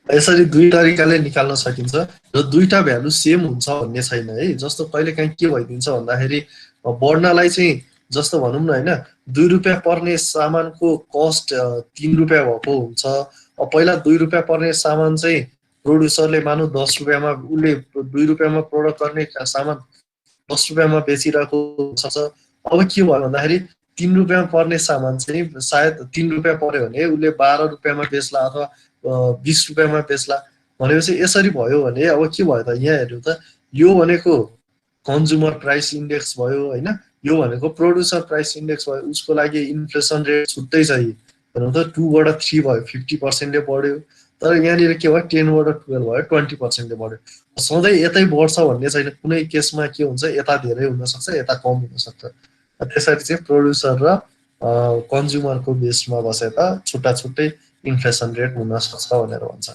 Speaker 1: यसरी दुई तरिकाले निकाल्न सकिन्छ र दुईटा भ्यालु सेम हुन्छ भन्ने छैन है जस्तो कहिलेकाहीँ के भइदिन्छ भन्दाखेरि बढ्नलाई चाहिँ जस्तो भनौँ न होइन 2 रुपियाँ पर्ने सामानको कस्ट 3 रुपियाँ भएको हुन्छ पहिला 2 रुपियाँ पर्ने सामान चाहिँ प्रोड्युसरले मानौँ 10 रुपियाँमा उसले 2 रुपियाँमा प्रोडक्ट गर्ने सामान 10 रुपियाँमा बेचिरहेको हुन्छ अब के भयो भन्दाखेरि 3 रुपियाँमा पर्ने सामान चाहिँ सायद 3 रुपियाँ पर्यो भने उसले 12 रुपियाँमा बेच्ला अथवा 20 रुपियाँमा बेच्ला भनेपछि यसरी भयो भने अब के भयो त यहाँ हेर्नु त यो भनेको कन्ज्युमर प्राइस इन्डेक्स भयो होइन यो भनेको प्रोड्युसर प्राइस इन्डेक्स भयो उसको लागि इन्फ्लेसन रेट छुट्टै छ हेर्नु त 2 बाट 3 भयो 50%ले बढ्यो तर यहाँनिर के भयो 10 बाट 12 भयो 20%ले बढ्यो सधैँ यतै बढ्छ भन्ने छैन कुनै केसमा के हुन्छ यता धेरै हुनसक्छ यता कम हुनसक्छ त्यसरी चाहिँ प्रोड्युसर र कन्ज्युमरको बेसमा बसेर छुट्टा छुट्टै इन्फ्लेसन रेट हुन सक्छ भनेर भन्छ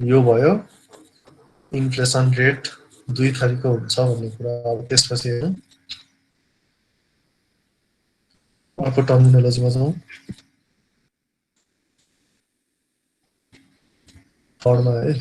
Speaker 1: यो भयो इन्फ्लेसन रेट दुई थरीको हुन्छ भन्ने कुरा अब त्यसपछि हेरौँ अर्को टर्मिनोलोजीमा जाउँ थर्डमा है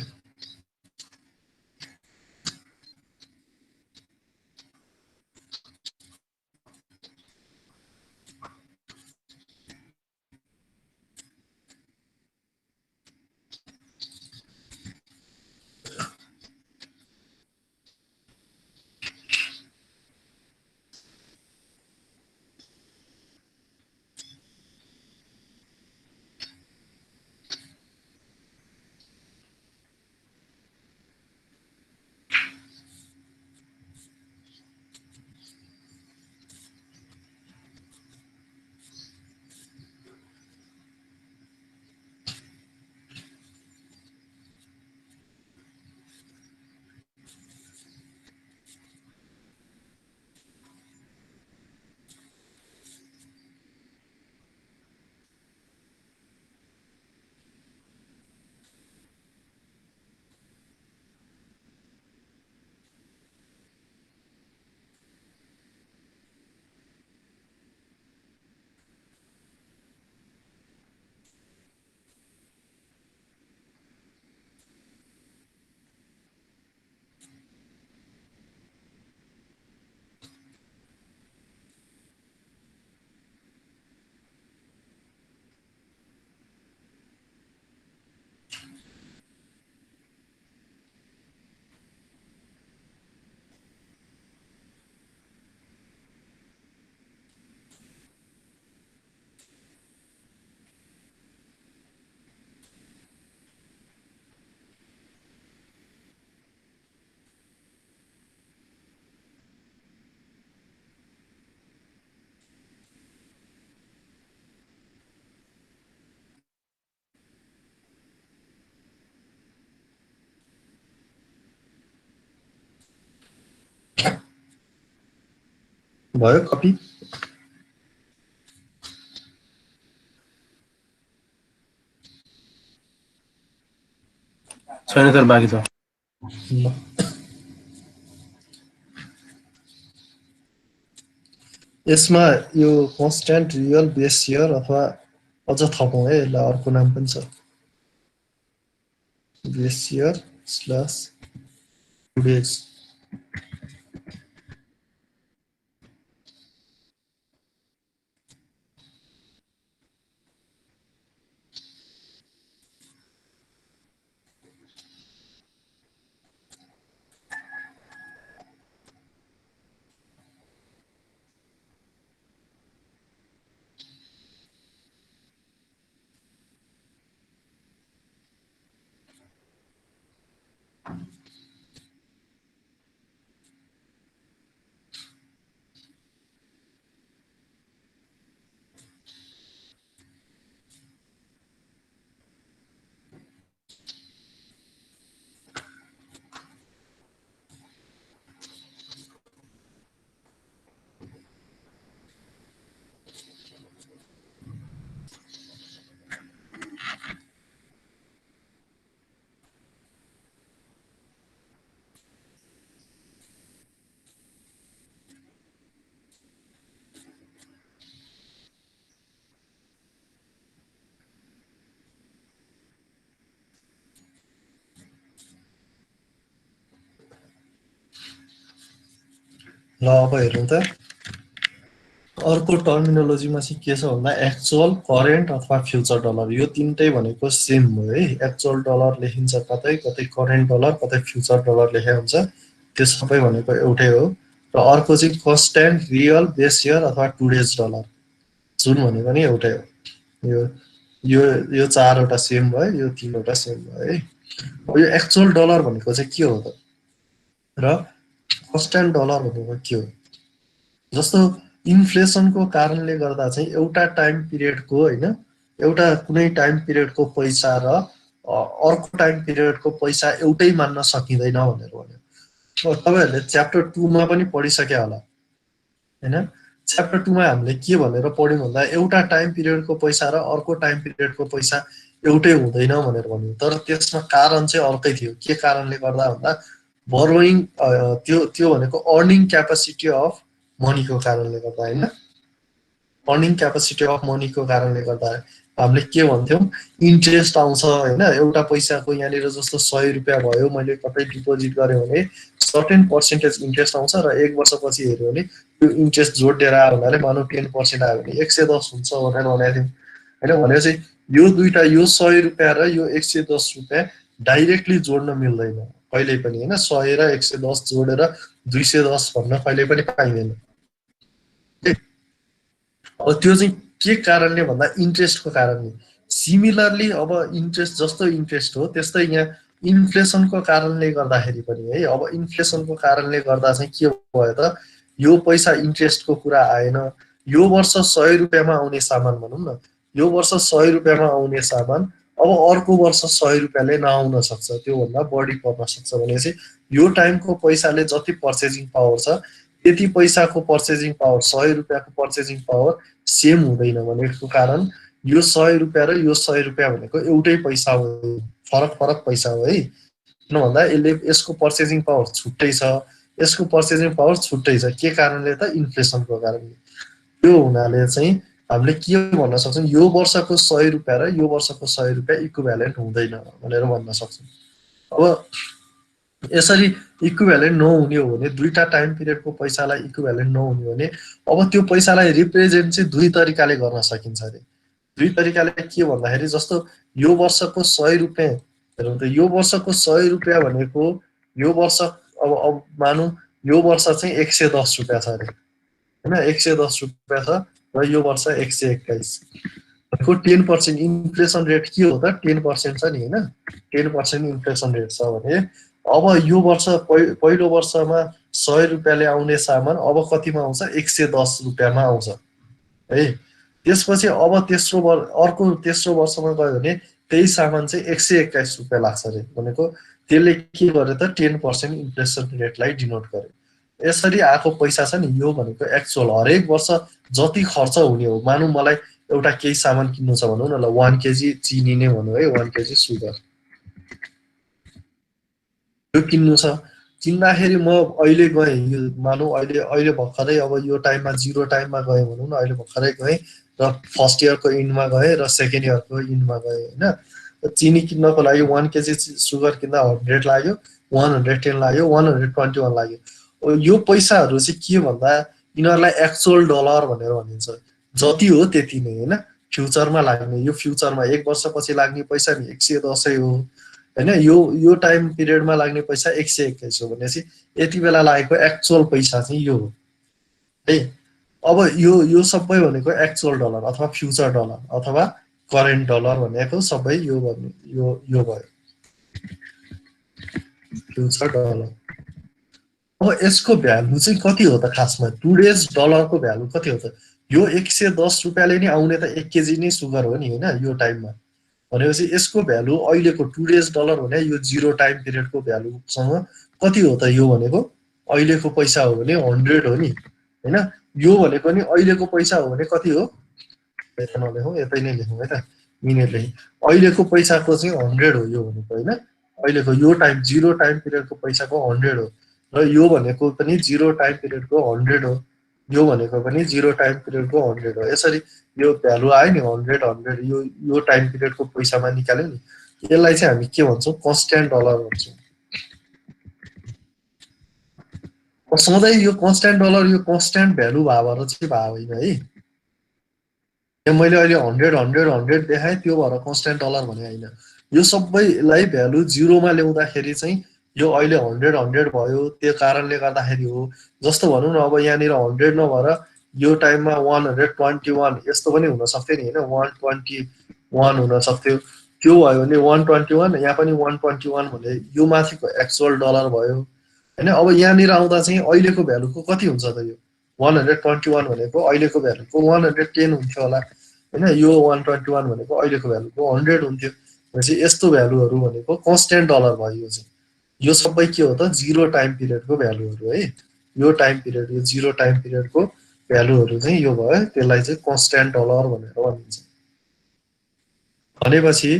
Speaker 1: भयो कपी
Speaker 3: छैन सर बाँकी छ
Speaker 1: ल यसमा यो कन्स्ट्यान्ट रियल बेस इयर अथवा अझ थपौँ है यसलाई अर्को नाम पनि छ बेस इयर स्ल्यास डेज ल अब हेरौँ त अर्को टर्मिनोलोजीमा चाहिँ के छ भन्दा एक्चुअल करेन्ट अथवा फ्युचर डलर यो तीनटै भनेको सेम हो है एक्चुअल डलर लेखिन्छ कतै कतै करेन्ट डलर कतै फ्युचर डलर लेखेको हुन्छ त्यो सबै भनेको एउटै हो र अर्को चाहिँ कन्स्ट्यान्ट रियल बेस इयर अथवा टुडेज डलर जुन भनेको नि एउटै हो यो यो यो चारवटा सेम भयो यो तीनवटा सेम भयो है अब यो एक्चुअल डलर भनेको चाहिँ के हो त र कन्स्ट्यान्ट डलर भनेको के हो जस्तो इन्फ्लेसनको कारणले गर्दा चाहिँ एउटा टाइम पिरियडको हैन एउटा कुनै टाइम पिरियडको पैसा र अर्को टाइम पिरियडको पैसा एउटै मान्न सकिँदैन भनेर भन्यो तपाईहरुले च्याप्टर 2 मा पनि पढिसक्या होला हैन च्याप्टर 2 मा हामीले के भनेर पढ्यौं भन्दा एउटा टाइम पिरियडको पैसा र अर्को टाइम पिरियडको पैसा एउटै हुँदैन भनेर भन्यो तर त्यसमा कारण चाहिँ अर्कै थियो के कारणले गर्दा भन्दा बोरोइङ त्यो भनेको अर्निङ क्यापेसिटी अफ मनीको कारणले गर्दा हैन अर्निङ क्यापेसिटी अफ मनीको कारणले गर्दा हामीले के भन्थ्यौं इन्ट्रेस्ट आउँछ हैन एउटा पैसाको यहाँनिर जस्तो 100 रुपैयाँ भयो मैले कतै डिपोजिट गरे भने सर्टेन पर्सेन्टेज इन्ट्रेस्ट आउँछ र एक वर्षपछि हेर्यो भने त्यो इन्ट्रेस्ट जोडेर आयो भन्नाले मानौ 10% आयो भने 110 हुन्छ भनेर भनेको थियौं हैन भनेपछि यो दुईटा यो 100 रुपैयाँ र यो 110 रुपैयाँ डाइरेक्टली जोड्न मिल्दैन कहिले पनि हैन 100 र 110 जोडेर 210 भन्न कहिले पनि पाइदैन अब त्यो चाहिँ के कारणले भन्दा इन्ट्रेस्टको कारणले सिमिलरली अब इन्ट्रेस्ट जस्तो इन्ट्रेस्ट हो त्यस्तै यहाँ इन्फ्लेसनको कारणले गर्दाखेरि पनि है अब इन्फ्लेसनको कारणले गर्दा चाहिँ के भयो त यो पैसा इन्ट्रेस्टको कुरा आएन यो वर्ष 100 रुपैयाँमा आउने सामान भनौं न यो वर्ष 100 रुपैयाँमा आउने सामान अब अर्को वर्ष 100 रुपैयाँले नआउन सक्छ त्यो भन्दा बढी पर्न सक्छ भनेपछि यो टाइमको पैसाले जति पर्चेजिङ पावर छ त्यति पैसाको पर्चेजिङ पावर 100 रुपैयाँको पर्चेजिङ पावर सेम हुँदैन भनेको कारण यो 100 रुपैयाँ र यो 100 रुपैयाँ भनेको एउटै पैसा हो फरक फरक पैसा हो है किन भन्दा यसको पर्चेजिङ पावर छुट्टै छ यसको पर्चेजिङ पावर छुट्टै छ के कारणले त इन्फ्लेसनको कारणले त्यो हुनाले चाहिँ हामीले के भन्न सक्छौं यो वर्षको 100 रुपैयाँ र यो वर्षको 100 रुपैयाँ इक्विभ्यालेन्ट हुँदैन भनेर भन्न सक्छौं अब यसरी इक्विभ्यालेन्ट नहुने हो भने दुईटा टाइम पिरियडको पैसालाई इक्विभ्यालेन्ट नहुने हो भने अब त्यो पैसालाई रिप्रेजेन्ट चाहिँ दुई तरिकाले गर्न सकिन्छ रे दुई तरिकाले के भन्दाखेरि जस्तो यो वर्षको 100 रुपैयाँ हेरौँ त यो वर्षको 100 रुपैयाँ भनेको यो वर्ष अब मानौ यो वर्ष चाहिँ 110 रुपैयाँ छ रे हैन 110 रुपैयाँ छ र यो वर्ष 121 भनेको 10% इन्फ्लेसन रेट के हो त 10% छ नि हैन 10% इन्फ्लेसन रेट छ भने अब यो वर्ष पहिलो वर्षमा 100 रुपैयाँले आउने सामान अब कतिमा आउँछ 110 रुपैयाँमा आउँछ है त्यसपछि अब अर्को तेस्रो वर्षमा गयो भने त्यही सामान चाहिँ 121 रुपैयाँ लाग्छ रे भनेको त्यसले के गर्यो त 10% इन्फ्लेसन रेटलाई डिनोट गर्यो यसरी आएको पैसा छ नि यो भनेको एक्चुअल हरेक वर्ष जति खर्च हुने हो मानौ मलाई एउटा केही सामान किन्नु छ भनौं न ल 1 केजी चिनी नै भनौं है 1 केजी सुगर यो किन्नु छ किन्दाखेरि म अहिले गए यो मानौ अहिले भर्खरै अब यो टाइममा जिरो टाइममा गए भनौं न अहिले भर्खरै गए र फर्स्ट इयरको इन्डमा गए र सेकेन्ड इयरको इन्डमा गए हैन चिनी किन्नको लागि 1 केजी सुगर किन्दा 100 लाग्यो 110 लाग्यो 121 लाग्यो यो पैसाहरु चाहिँ के भन्दा यिनीहरुलाई एक्चुअल डलर भनेर भनिन्छ जति हो त्यति नै हैन फ्युचरमा लाग्ने यो फ्युचरमा एक वर्षपछि लाग्ने पैसा नि 110 हो हैन यो टाइम पिरियडमा लाग्ने पैसा 121 हो भनेपछि यति बेला लागेको एक्चुअल पैसा चाहिँ यो हो है अब यो सबै भनेको एक्चुअल डलर अथवा फ्युचर डलर अथवा करेन्ट डलर भनेको सबै यो भयो फ्युचर डलर अब यसको भ्यालु चाहिँ कति हो त खासमा टुडेज डलरको भ्यालु कति हो त यो 110 रुपैयाँले नि आउने त 1 केजी नै सुगर हो नि हैन यो टाइममा भनेपछि यसको भ्यालु अहिलेको टुडेज डलर भने यो जिरो टाइम पिरियडको भ्यालुसँग कति हो त यो भनेको अहिलेको पैसा हो भने 100 हो नि हैन यो भनेको नि अहिलेको पैसा हो भने कति हो यता नलेखौं यतै नै लेखौं है त मिनेट लेखौं अहिलेको पैसाको चाहिँ 100 हो यो भनेको हैन अहिलेको यो टाइम जिरो टाइम पिरियडको पैसाको 100 हो र यो भनेको पनि जिरो टाइम पिरियडको 100 हो यो भनेको पनि जिरो टाइम पिरियडको 100 हो यसरी यो भ्यालु आयो नि 100 यो टाइम पिरियडको पैसामा निकाल्यो नि यसलाई चाहिँ हामी के भन्छौं कन्स्ट्यान्ट डलर भन्छौं सधैँ यो कन्स्ट्यान्ट डलर यो कन्स्ट्यान्ट भ्यालु भएर चाहिँ भयो होइन है। यो मैले अहिले 100 100 100 देखाएँ त्यो भएर कन्स्ट्यान्ट डलर भने होइन। यो सबैलाई भ्यालु 0 मा ल्याउँदाखेरि चाहिँ यो अहिले 100 100 भयो त्यो कारणले गर्दाखेरि हो। जस्तो भनौँ न अब यहाँनिर 100 नभएर यो टाइममा 121 यस्तो पनि हुन सक्थ्यो नि हैन 121 हुन सक्थ्यो। त्यो भयो भने 121 यहाँ पनि 121 भने यो माथिको एक्चुअल डलर भयो हैन। अब यहाँनिर आउँदा चाहिँ अहिलेको भ्यालुको कति हुन्छ त यो 121 भनेको अहिलेको भ्यालुको 110 हुन्थ्यो होला हैन। यो 121 भनेको अहिलेको भ्यालुको 100 हुन्थ्यो। भनेपछि यस्तो भ्यालुहरू भनेको कन्स्ट्यान्ट डलर भयो यो चाहिँ। यो सबै के हो त 0 टाइम पिरियडको भ्यालुहरू है। यो टाइम पिरियड यो 0 टाइम पिरियडको भ्यालुहरू चाहिँ यो भयो। त्यसलाई चाहिँ कन्स्ट्यान्ट डलर भनेर भनिन्छ। भनेपछि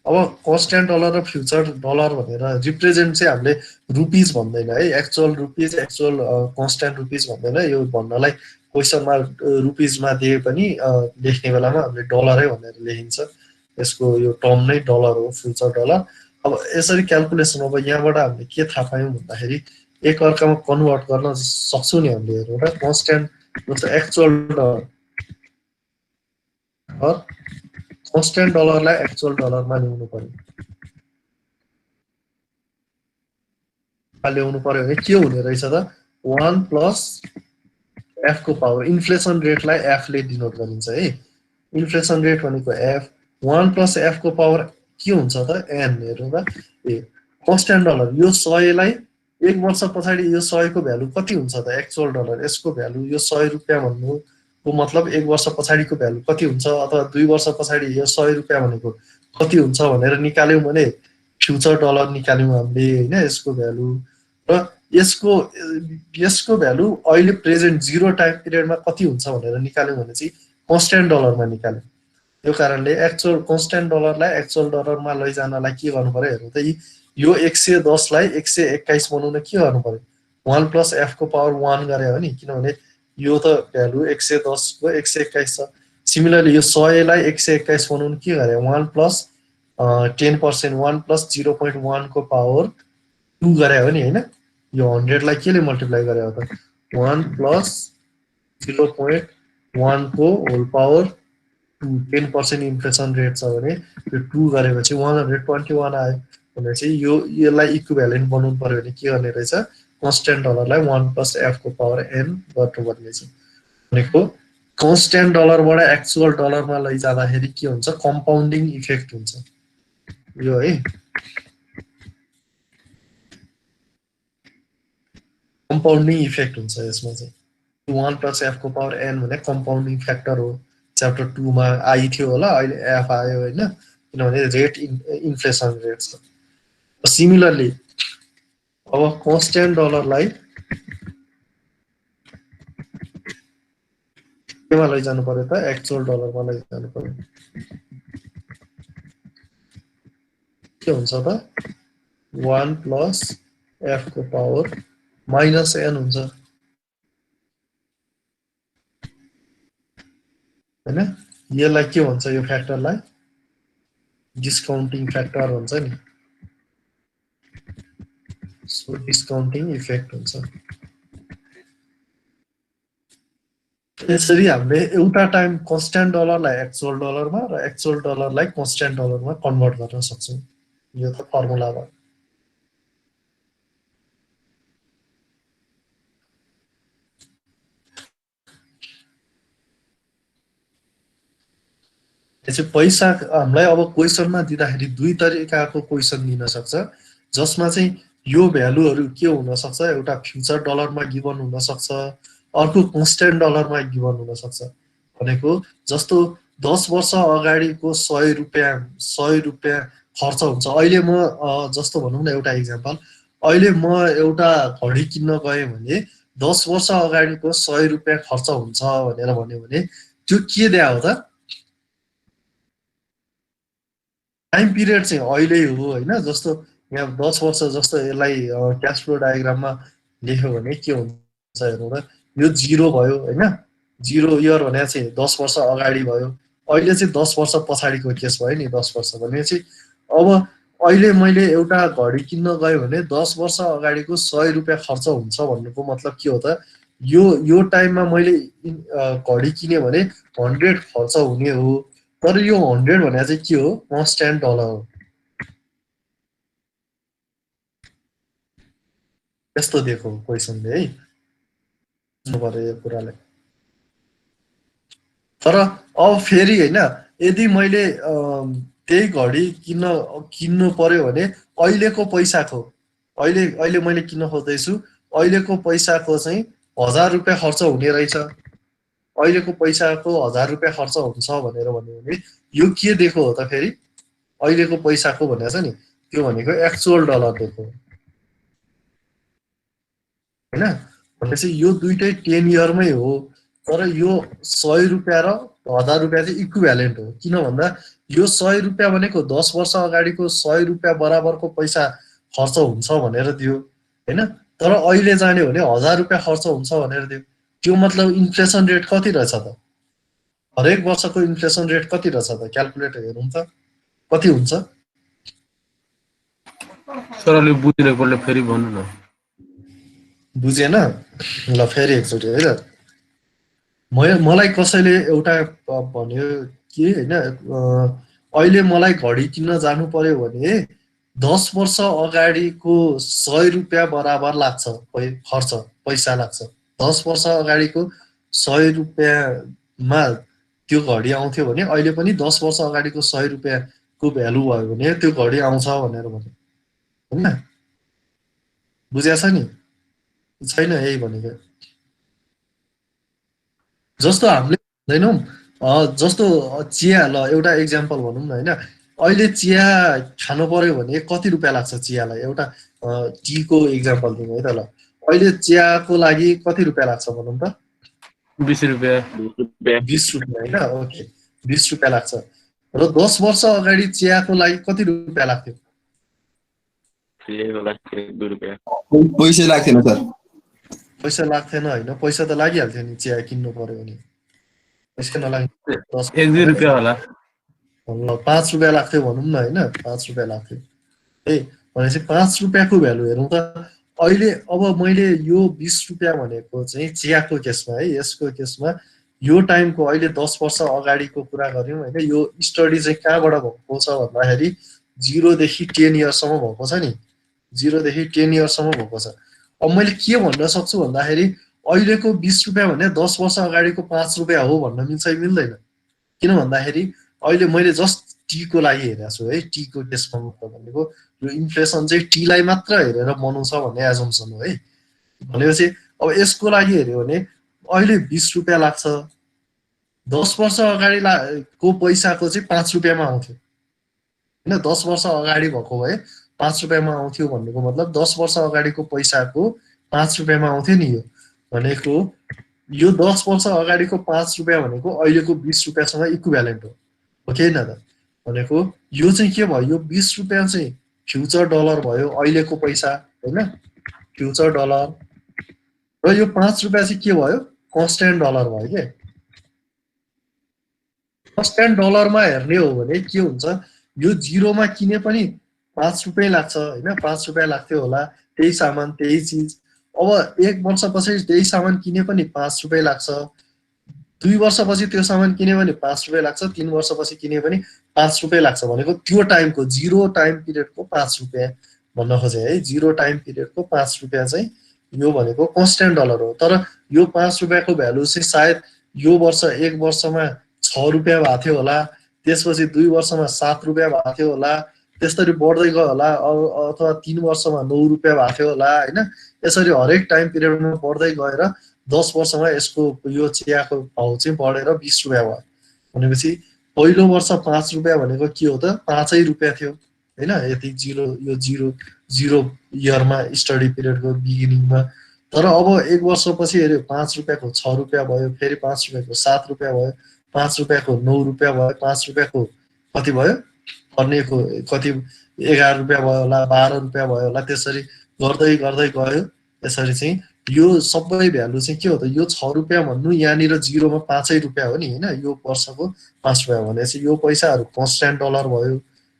Speaker 1: अब कन्स्ट्यान्ट डलर र फ्युचर डलर भनेर रिप्रेजेन्ट चाहिँ हामीले रुपीज भन्दैन है। Actual rupees actual constant rupees भन्दैन। यो भन्नलाई क्वेसनमा रुपीजमा दिए पनि लेख्ने बेलामा हामीले डलरै भनेर लेखिन्छ। यसको यो टर्म नै डलर हो फ्युचर डलर। अब यसरी क्याल्कुलेसन अब यहाँबाट हामीले के थाहा पायौँ भन्दाखेरि एक अर्कामा कन्भर्ट गर्न सक्छौँ नि हामीले। हेर्नु त कन्स्ट्यान्ट जस्तो एक्चुअल डलर कन्स्ट्यान्ट डलरलाई एक्चुअल डलरमा ल्याउनु पर्यो। ल्याउनु पर्यो भने के हुने रहेछ त 1 प्लस एफ को पावर इन्फ्लेसन रेटलाई एफ ले डिनोट गरिन्छ है। इन्फ्लेसन रेट भनेको एफ 1 प्लस एफ को पावर के हुन्छ त एन। हेर्नु त ए कन्स्ट्यान्ट डलर यो 100 लाई एक वर्ष पछाडि यो 100 को भ्यालु कति हुन्छ त एक्चुअल डलर। यसको भ्यालु यो 100 रुपैयाँ भन्नु को मतलब एक वर्ष पछाडिको भ्यालु कति हुन्छ अथवा 2 वर्ष पछाडि यो 100 रुपैयाँ भनेको कति हुन्छ भनेर निकाल्यौँ भने फ्युचर डलर निकाल्यौँ हामीले हैन। यसको भ्यालु र यसको भ्यालु अहिले प्रेजेन्ट 0 टाइम पिरियडमा कति हुन्छ भनेर निकाल्यौँ भने चाहिँ कन्स्ट्यान्ट डलरमा निकाल्यौँ। त्यो कारणले एक्चुअल कन्स्ट्यान्ट डलरलाई एक्चुअल डलरमा लैजानलाई के गर्नु पर्यो हेर्नु त यो 110 लाई 121 बनाउन के गर्नु पर्यो 1 प्लस एफ को पावर 1 गरे हो नि। किनभने यो त भ्यालु 110 को 121 छ। सिमिलरली यो 100 लाई 121 बनाउन के गरे 1 प्लस 10% 1 प्लस 0.1 को पावर 2 गरे हो नि हैन। यो 100 लाई केले मल्टिप्लाई गरे हो त 1 प्लस 0.1 को होल पावर 2 10% इन्फ्लेसन रेट छ भने यो 2 गरेपछि 121 आयो। भनेपछि यो यसलाई इक्विभ्यालेन्ट बनाउनु पर्यो भने के गर्ने रहेछ कन्स्ट्यान्ट डलरलाई 1 प्लस एफ को पावर एन गर्नुपर्ने छ। भनेको कन्स्ट्यान्ट डलरबाट एक्चुअल डलरमा लैजाँदाखेरि के हुन्छ कम्पाउन्डिङ इफेक्ट हुन्छ यो है। कम्पाउन्डिङ इफेक्ट हुन्छ यसमा चाहिँ 1 प्लस एफ को पावर एन भने कम्पाउन्डिङ फ्याक्टर हो। च्याप्टर 2 मा आई थियो होला अहिले एफ आयो हैन किनभने रेट इन्फ्लेसन रेट छ। सिमिलरली अब कन्स्ट्यान्ट डलरलाई केमा लैजानु पर्यो त एक्चुअल डलरमा लैजानु पर्यो। के हुन्छ त 1 प्लस एफ को पावर माइनस एन हुन्छ हैन। यसलाई के भन्छ यो फ्याक्टरलाई डिस्काउन्टिङ फ्याक्टर भन्छ नि। सो डिस्काउन्टिङ इफेक्ट हुन्छ। यसरी हामीले एउटा टाइम कन्स्ट्यान्ट डलरलाई एक्चुअल डलरमा र एक्चुअल डलरलाई कन्स्ट्यान्ट डलरमा कन्भर्ट गर्न सक्छौँ। यो त फर्मुला भयो। त्यसै पैसा हामीलाई अब क्वेसनमा दिँदाखेरि दुई तरिकाको क्वेसन दिन सक्छ जसमा चाहिँ यो भ्यालुहरू के हुन सक्छ एउटा फ्युचर डलरमा गिभन हुन सक्छ अर्को कन्स्ट्यान्ट डलरमा गिभन हुन सक्छ। भनेको जस्तो 10 वर्ष अगाडिको 100 रुपैयाँ खर्च हुन्छ। अहिले म जस्तो भनौँ न एउटा एक्जाम्पल अहिले म एउटा घडी किन्न गएँ भने 10 वर्ष अगाडिको 100 रुपैयाँ खर्च हुन्छ भनेर भन्यो भने त्यो के दिया हो त टाइम पिरियड चाहिँ अहिले हो हैन। जस्तो यहाँ 10 वर्ष जस्तो यसलाई क्याश फ्लो डायग्राममा लेख्यो भने के हुन्छ हेर्नु त यो 0 भयो हैन। 0 इयर भने चाहिँ 10 वर्ष अगाडि भयो। अहिले चाहिँ 10 वर्ष पछाडिको केस भयो नि 10 वर्ष भनेपछि अब अहिले मैले एउटा घडी किन्न गएँ भने 10 वर्ष अगाडिको 100 रुपियाँ खर्च हुन्छ भन्नुको मतलब के हो त यो टाइममा मैले घडी किने भने 100 खर्च हुने हो तर यो 100 भने चाहिँ के हो कन्स्ट्यान्ट डलर हो यस्तो दिएको क्वेशनले है बुझ्नुपर्यो यो कुरालाई तर अब फेरि हैन यदि मैले त्यही घडी किन्नु पर्यो भने अहिलेको पैसाको अहिले मैले किन्न खोज्दैछु अहिलेको पैसाको चाहिँ 1000 रुपैयाँ खर्च हुने रहेछ अहिलेको पैसाको 1000 रुपैयाँ खर्च हुन्छ भनेर भन्यो भने यो के दिएको हो त फेरि अहिलेको पैसाको भनेको छ नि त्यो भनेको एक्चुअल डलर दिएको हो हैन भनेपछि यो दुईटै 10 इयरमै हो तर यो 100 रुपैयाँ र 1000 रुपैयाँ चाहिँ इक्विभ्यालेन्ट हो किन भन्दा यो 100 रुपैयाँ भनेको 10 वर्ष अगाडिको 100 रुपैयाँ बराबरको पैसा खर्च हुन्छ भनेर दियो हैन तर अहिले जाने भने 1000 रुपैयाँ खर्च हुन्छ भनेर दियो त्यो मतलब इन्फ्लेसन रेट कति रहेछ त हरेक वर्षको इन्फ्लेसन रेट कति रहेछ त क्याल्कुलेट हेरौँ त कति हुन्छ
Speaker 3: सरले बुझ्ने एकपल्ट फेरि भन्नु न
Speaker 1: बुझेन ल फेरि एकचोटि है त मलाई कसैले एउटा भन्यो कि हैन अहिले मलाई घडी किन्न जानु पर्यो भने 10 वर्ष अगाडिको 100 रुपैयाँ बराबर लाग्छ खर्च पैसा लाग्छ 10 वर्ष अगाडिको 100 रुपैयाँमा त्यो घडी आउँथ्यो भने अहिले पनि 10 वर्ष अगाडिको 100 रुपैयाँको भ्यालु भयो भने त्यो घडी आउँछ भनेर भन्यो हैन बुझ्या छ नि छैन यही भनेको जस्तो हामीले भन्दैनौँ जस्तो चिया ल एउटा एक्जाम्पल भनौँ न हैन अहिले चिया खानु पर्यो भने कति रुपैयाँ लाग्छ चियालाई एउटा टीको एक्जाम्पल दिउँ है त ल अहिले चियाको लागि कति रुपैयाँ लाग्छ भनौँ त
Speaker 3: 20 रुपैयाँ
Speaker 1: 20 रुपैयाँ हैन ओके 20 रुपैयाँ लाग्छ र 10 वर्ष अगाडि चियाको लागि कति रुपैयाँ लाग्थ्यो
Speaker 4: पैसा लाग्थेन सर
Speaker 1: पैसा लाग्थेन हैन पैसा त लागिहाल्थ्यो नि चिया किन्नु पर्यो भने पैसा नलाग्ने
Speaker 3: 1-2 रुपैयाँ होला
Speaker 1: ल 5 रुपैयाँ लाग्थ्यो भनौँ न हैन 5 रुपैयाँ लाग्थ्यो ए भनेपछि 5 रुपैयाँको भ्यालु हेरौँ त अहिले अब मैले यो 20 रुपैयाँ भनेको चाहिँ चियाको केसमा है यसको केसमा यो टाइमको अहिले 10 वर्ष अगाडिको कुरा गर्यौँ हैन यो स्टडी चाहिँ कहाँबाट भएको छ भन्दाखेरि 0 देखि 10 इयरसम्म भएको छ नि 0 देखि 10 इयरसम्म भएको छ अब मैले के भन्न सक्छु भन्दाखेरि अहिलेको 20 रुपैयाँ भने 10 वर्ष अगाडिको 5 रुपैयाँ हो भन्न मिल्छ मिल्दैन किन भन्दाखेरि अहिले मैले जस्ट टी को लागि हेरेको छु है टी को केसमा मात्र भनेको यो इन्फ्लेसन चाहिँ टी लाई मात्र हेरेर बनाउँछ भन्ने एजम्पसन हो है भनेपछि अब यसको लागि हेर्यो भने अहिले 20 रुपैयाँ लाग्छ 10 वर्ष अगाडि को पैसाको चाहिँ 5 रुपैयाँमा आउँथ्यो हैन 10 वर्ष अगाडि भएको भए 5 रुपैयाँमा आउँथ्यो भन्नुको मतलब 10 वर्ष अगाडिको पैसाको 5 रुपैयाँमा आउँथ्यो नि यो भनेको यो 10 वर्ष अगाडिको 5 रुपैयाँ भनेको अहिलेको 20 रुपैयाँसँग इक्विभ्यालेन्ट हो कि हैन त भनेको यो चाहिँ के भयो यो 20 रुपैयाँ चाहिँ फ्युचर डलर भयो अहिलेको पैसा हैन फ्युचर डलर र यो 5 रुपैयाँ चाहिँ के भयो कन्स्ट्यान्ट डलर भयो के कन्स्ट्यान्ट डलरमा हेर्ने हो भने के हुन्छ यो 0 मा किने पनि 5 रुपैयाँ लाग्छ हैन 5 रुपैयाँ लाग्थ्यो होला त्यही सामान त्यही चीज अब 1 वर्षपछि त्यही सामान किने पनि 5 रुपैयाँ लाग्छ 2 वर्षपछि त्यो सामान किने पनि 5 रुपैयाँ लाग्छ 3 वर्षपछि किने पनि 5 रुपैयाँ लाग्छ भनेको त्यो टाइमको 0 टाइम पिरियडको 5 रुपैयाँ भन्न खोजे है 0 टाइम पिरियडको 5 रुपैयाँ चाहिँ यो भनेको कन्स्ट्यान्ट डलर हो तर यो 5 रुपैयाँको भ्यालु चाहिँ सायद यो वर्ष 1 वर्षमा 6 रुपैयाँ भएको थियो होला त्यसपछि 2 वर्षमा 7 रुपैयाँ भएको थियो होला त्यसरी बढ्दै गयो होला अथवा 3 वर्षमा 9 रुपैयाँ भएको थियो होला हैन यसरी हरेक टाइम पिरियडमा बढ्दै गएर 10 वर्षमा यसको यो चियाको भाउ चाहिँ बढेर 20 रुपैयाँ भयो भनेपछि पहिलो वर्ष 5 रुपैयाँ भनेको के हो त 5 रुपैयाँ थियो हैन यति जिरो इयरमा स्टडी पिरियडको बिगिनिङमा तर अब 1 वर्षपछि हेर्यो 5 रुपैयाँको 6 रुपैयाँ भयो फेरि 5 रुपैयाँको 7 रुपैयाँ भयो 5 रुपैयाँको 9 रुपैयाँ भयो 5 रुपैयाँको कति भयो अन्यको कति 11 रुपैयाँ भयो होला 12 रुपैयाँ भयो होला त्यसरी गर्दै गर्दै गयो यसरी चाहिँ यो सबै भ्यालु चाहिँ के हो त यो 6 रुपैयाँ भन्नु यहाँनिर 0 मा 5 रुपैयाँ हो नि हैन यो वर्षको 5 रुपैयाँ भनेपछि यो पैसाहरु कन्स्ट्यान्ट डलर भयो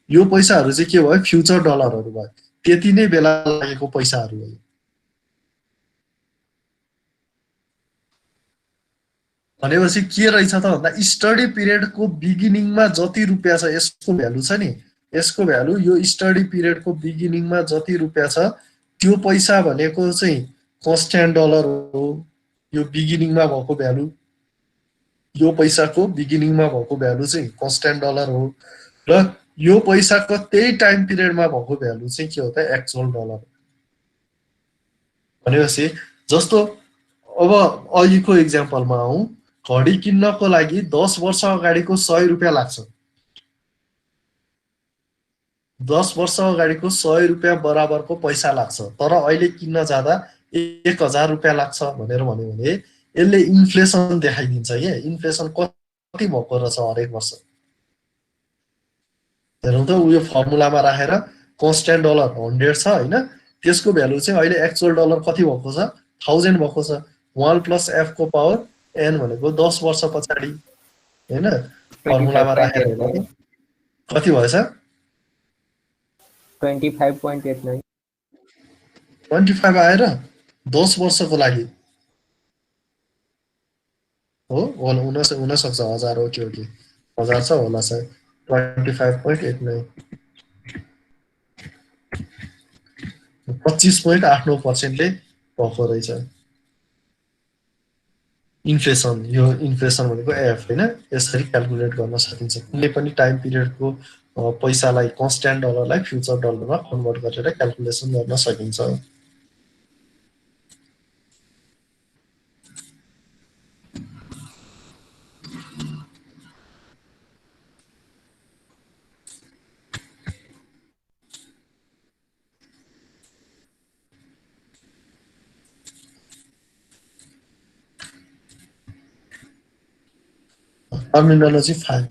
Speaker 1: यो पैसाहरू चाहिँ के भयो फ्युचर डलरहरू भयो त्यति नै बेला लागेको पैसाहरू हो भनेपछि के रहेछ त भन्दा स्टडी पिरियडको बिगिनिङमा जति रुपियाँ छ यसको भ्यालु छ नि यसको भ्यालु यो स्टडी पिरियडको बिगिनिङमा जति रुपियाँ छ त्यो पैसा भनेको चाहिँ कन्स्ट्यान्ट डलर हो यो बिगिनिङमा भएको भ्यालु यो पैसाको बिगिनिङमा भएको भ्यालु चाहिँ कन्स्ट्यान्ट डलर हो र यो पैसाको त्यही टाइम पिरियडमा भएको भ्यालु चाहिँ के हो त एक्चुअल डलर भनेपछि जस्तो अब अघिको एक्जाम्पलमा आउँ घडी किन्नको लागि 10 वर्ष अगाडिको 100 रुपियाँ लाग्छ 10 वर्ष अगाडिको 100 रुपियाँ बराबरको पैसा लाग्छ तर अहिले किन्न जाँदा 1000 रुपियाँ लाग्छ भनेर भन्यो भने यसले इन्फ्लेसन देखाइदिन्छ के इन्फ्लेसन कति भएको रहेछ हरेक वर्ष हेरौँ त उयो फर्मुलामा राखेर कन्स्ट्यान्ट डलर 100 छ हैन त्यसको भ्यालु चाहिँ अहिले एक्चुअल डलर कति भएको छ 1000 भएको छ 1 प्लस एफ को पावर एन भनेको 10 वर्ष पछाडि हैन फर्मुलामा राखेर हेर्दा कति भएछ
Speaker 2: 25.89
Speaker 1: 25 आएर 10 वर्षको लागि हो हुन सक्छ 1000 ओके 1000 छ होला सायद 25.89 25.89% ले भएको रहेछ इन्फ्लेसन यो इन्फ्लेसन भनेको एफ हैन यसरी क्याल्कुलेट गर्न सकिन्छ कुनै पनि टाइम पिरियडको पैसालाई कन्स्ट्यान्ट डलरलाई फ्युचर डलरमा कन्भर्ट गरेर क्याल्कुलेसन गर्न सकिन्छ टर्मिनोलोजी 5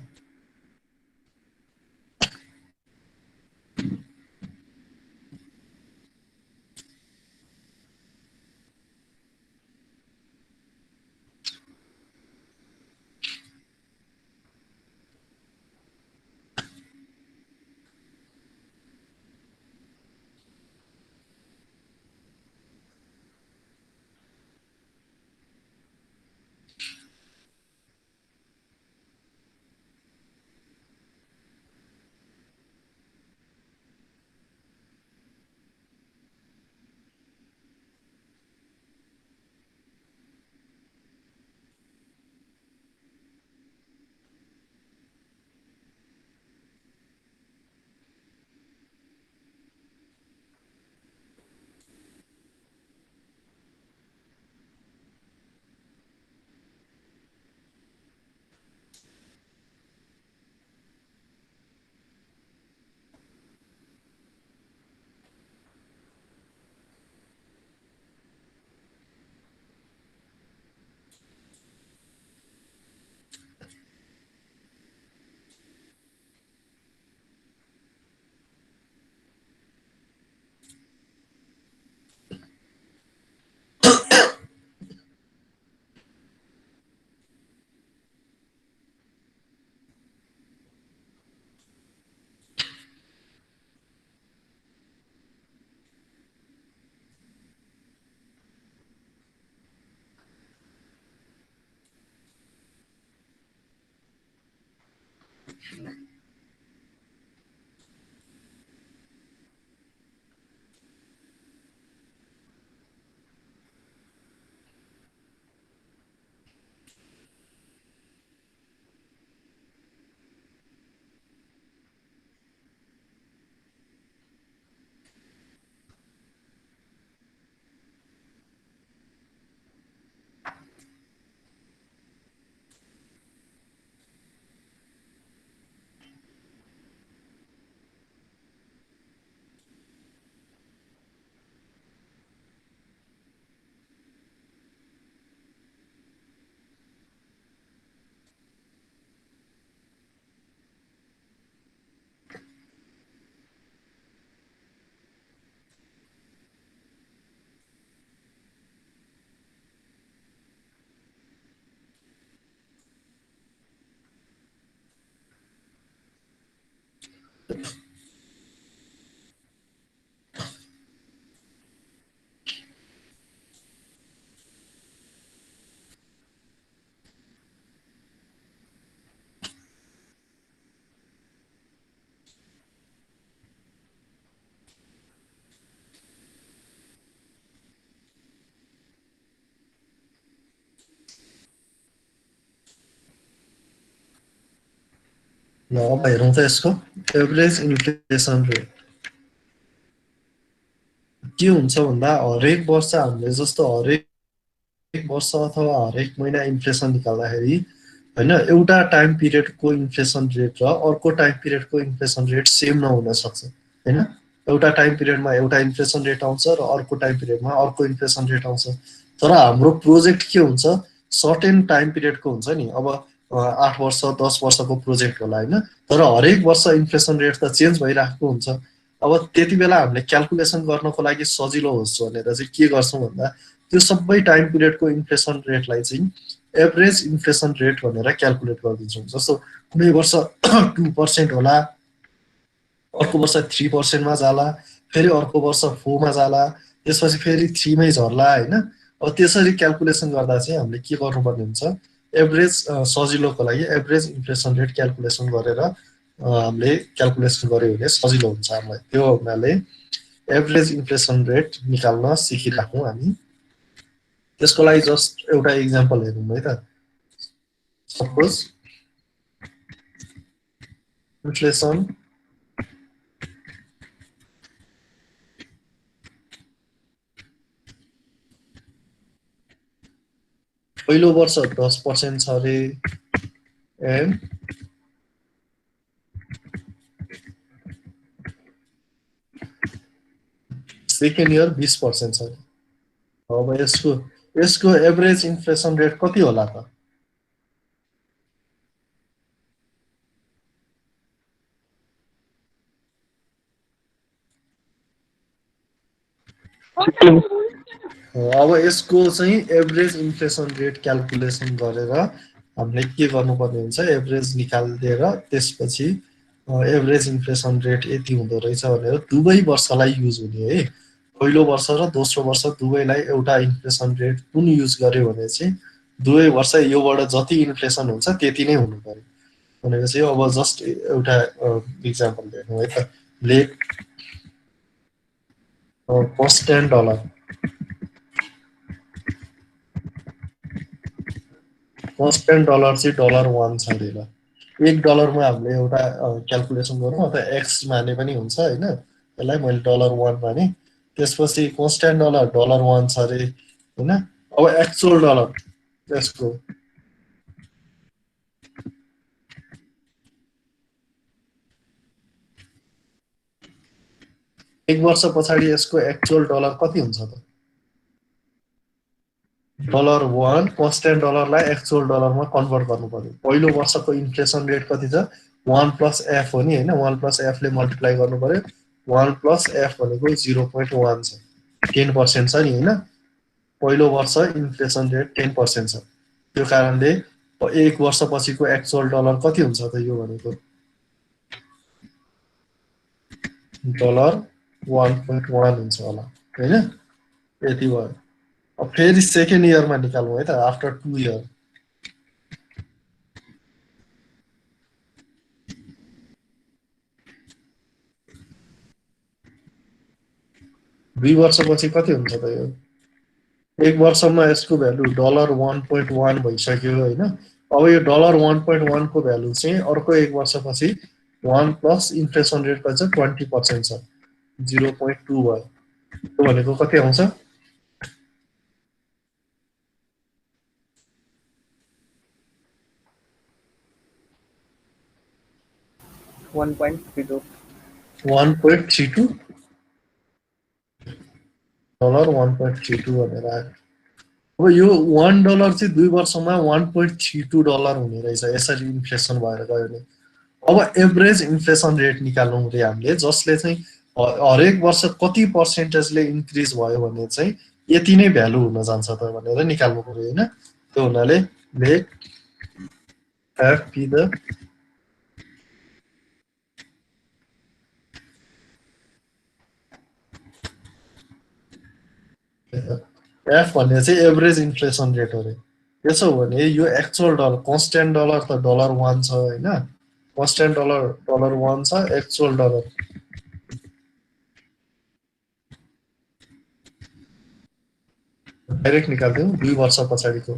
Speaker 1: ल अब हेरौँ त यसको एभरेज इन्फ्लेसन रेट के हुन्छ भन्दा हरेक वर्ष हामीले जस्तो हरेक वर्ष अथवा हरेक महिना इन्फ्लेसन निकाल्दाखेरि होइन एउटा टाइम पिरियडको इन्फ्लेसन रेट र अर्को टाइम पिरियडको इन्फ्लेसन रेट सेम नहुन सक्छ होइन एउटा टाइम पिरियडमा एउटा इन्फ्लेसन रेट आउँछ र अर्को टाइम पिरियडमा अर्को इन्फ्लेसन रेट आउँछ तर हाम्रो प्रोजेक्ट के हुन्छ सर्टेन टाइम पिरियडको हुन्छ नि अब 8 वर्ष 10 वर्षको प्रोजेक्ट होला होइन तर हरेक वर्ष इन्फ्लेसन रेट त चेन्ज भइरहेको हुन्छ अब त्यति बेला हामीले क्याल्कुलेसन गर्नको लागि सजिलो होस् भनेर चाहिँ के गर्छौँ भन्दा त्यो सबै टाइम पिरियडको इन्फ्लेसन रेटलाई चाहिँ एभरेज इन्फ्लेसन रेट भनेर क्याल्कुलेट गरिदिन्छौँ जस्तो कुनै वर्ष 2% होला अर्को वर्ष 3%मा जाला फेरि अर्को वर्ष 4मा जाला त्यसपछि फेरि 3मै झर्ला होइन अब त्यसरी क्याल्कुलेसन गर्दा चाहिँ हामीले के गर्नुपर्ने हुन्छ एभरेज सजिलोको लागि एभरेज इन्फ्लेसन रेट क्याल्कुलेसन गरेर हामीले क्याल्कुलेसन गर्यो भने सजिलो हुन्छ हामीलाई त्यो हुनाले एभरेज इन्फ्लेसन रेट निकाल्न सिकिराखौँ हामी त्यसको लागि जस्ट एउटा इक्जाम्पल हेरौँ है त सपोज इन्फ्लेसन पहिलो वर्ष 10% छ अरे एन्ड सेकेन्ड इयर 20% छ अरे अब यसको एभरेज इन्फ्लेसन रेट कति होला त अब यसको चाहिँ एभरेज इन्फ्लेसन रेट क्याल्कुलेसन गरेर हामीले के गर्नुपर्ने हुन्छ एभरेज निकालिदिएर त्यसपछि एभरेज इन्फ्लेसन रेट यति हुँदो रहेछ भनेर दुवै वर्षलाई युज हुने है पहिलो वर्ष र दोस्रो वर्ष दुवैलाई एउटा इन्फ्लेसन रेट कुन युज गर्यो भने चाहिँ दुवै वर्ष योबाट जति इन्फ्लेसन हुन्छ त्यति नै हुनु पर्यो भनेपछि अब जस्ट एउटा इक्जाम्पल हेर्नु है त let constant dollar constant dollar चाहिँ $1 छ अरे ल $1 हामीले एउटा क्याल्कुलेसन गरौँ अथवा एक्स माने पनि हुन्छ होइन यसलाई मैले $1 माने त्यसपछि कन्स्ट्यान्ट डलर $1 छ अरे होइन अब एक्चुअल डलर त्यसको एक वर्ष पछाडि यसको एक्चुअल डलर कति हुन्छ त $1 कन्स्ट्यान्ट डलरलाई एक्चुअल डलरमा कन्भर्ट गर्नु पर्यो पहिलो वर्षको इन्फ्लेसन रेट कति छ 1 + f हो नि होइन 1 + f ले मल्टिप्लाई गर्नु पर्यो 1 + f भनेको 0.1 छ 10% छ नि होइन पहिलो वर्ष इन्फ्लेसन रेट 10% छ त्यो कारणले एक वर्ष पछिको एक्चुअल डलर कति हुन्छ त यो भनेको $1.1 हुन्छ होला होइन यति भयो अब फेरि सेकेन्ड इयरमा निकाल्नु है त आफ्टर 2 इयर दुई वर्षपछि कति हुन्छ त यो एक वर्षमा यसको भ्यालु $1.1 भइसक्यो होइन अब यो $1.1 को भ्यालु चाहिँ अर्को एक वर्षपछि 1 प्लस इन्फ्लेसन रेट कति छ 20% छ 0.2 भयो त्यो भनेको कति आउँछ
Speaker 2: 1.32
Speaker 1: 1.32 $1.32 भनेर आयो अब यो $1 चाहिँ दुई वर्षमा $1.32 हुने रहेछ यसरी इन्फ्लेसन भएर गयो भने अब एभरेज इन्फ्लेसन रेट निकाल्नु रे हामीले जसले चाहिँ हरेक वर्ष कति पर्सेन्टेजले इन्क्रिज भयो भने चाहिँ यति नै भ्यालु हुन जान्छ त भनेर निकाल्नु पर्यो होइन त्यो हुनाले let F B the F भन्ने चाहिँ एभरेज इन्फ्लेसन रेट हो रे त्यसो भने यो एक्चुअल डलर कन्स्ट्यान्ट डलर त $1 छ होइन कन्स्ट्यान्ट डलर $1 छ एक्चुअल डलर डाइरेक्ट निकाल्दिउँ 2 वर्ष पछाडिको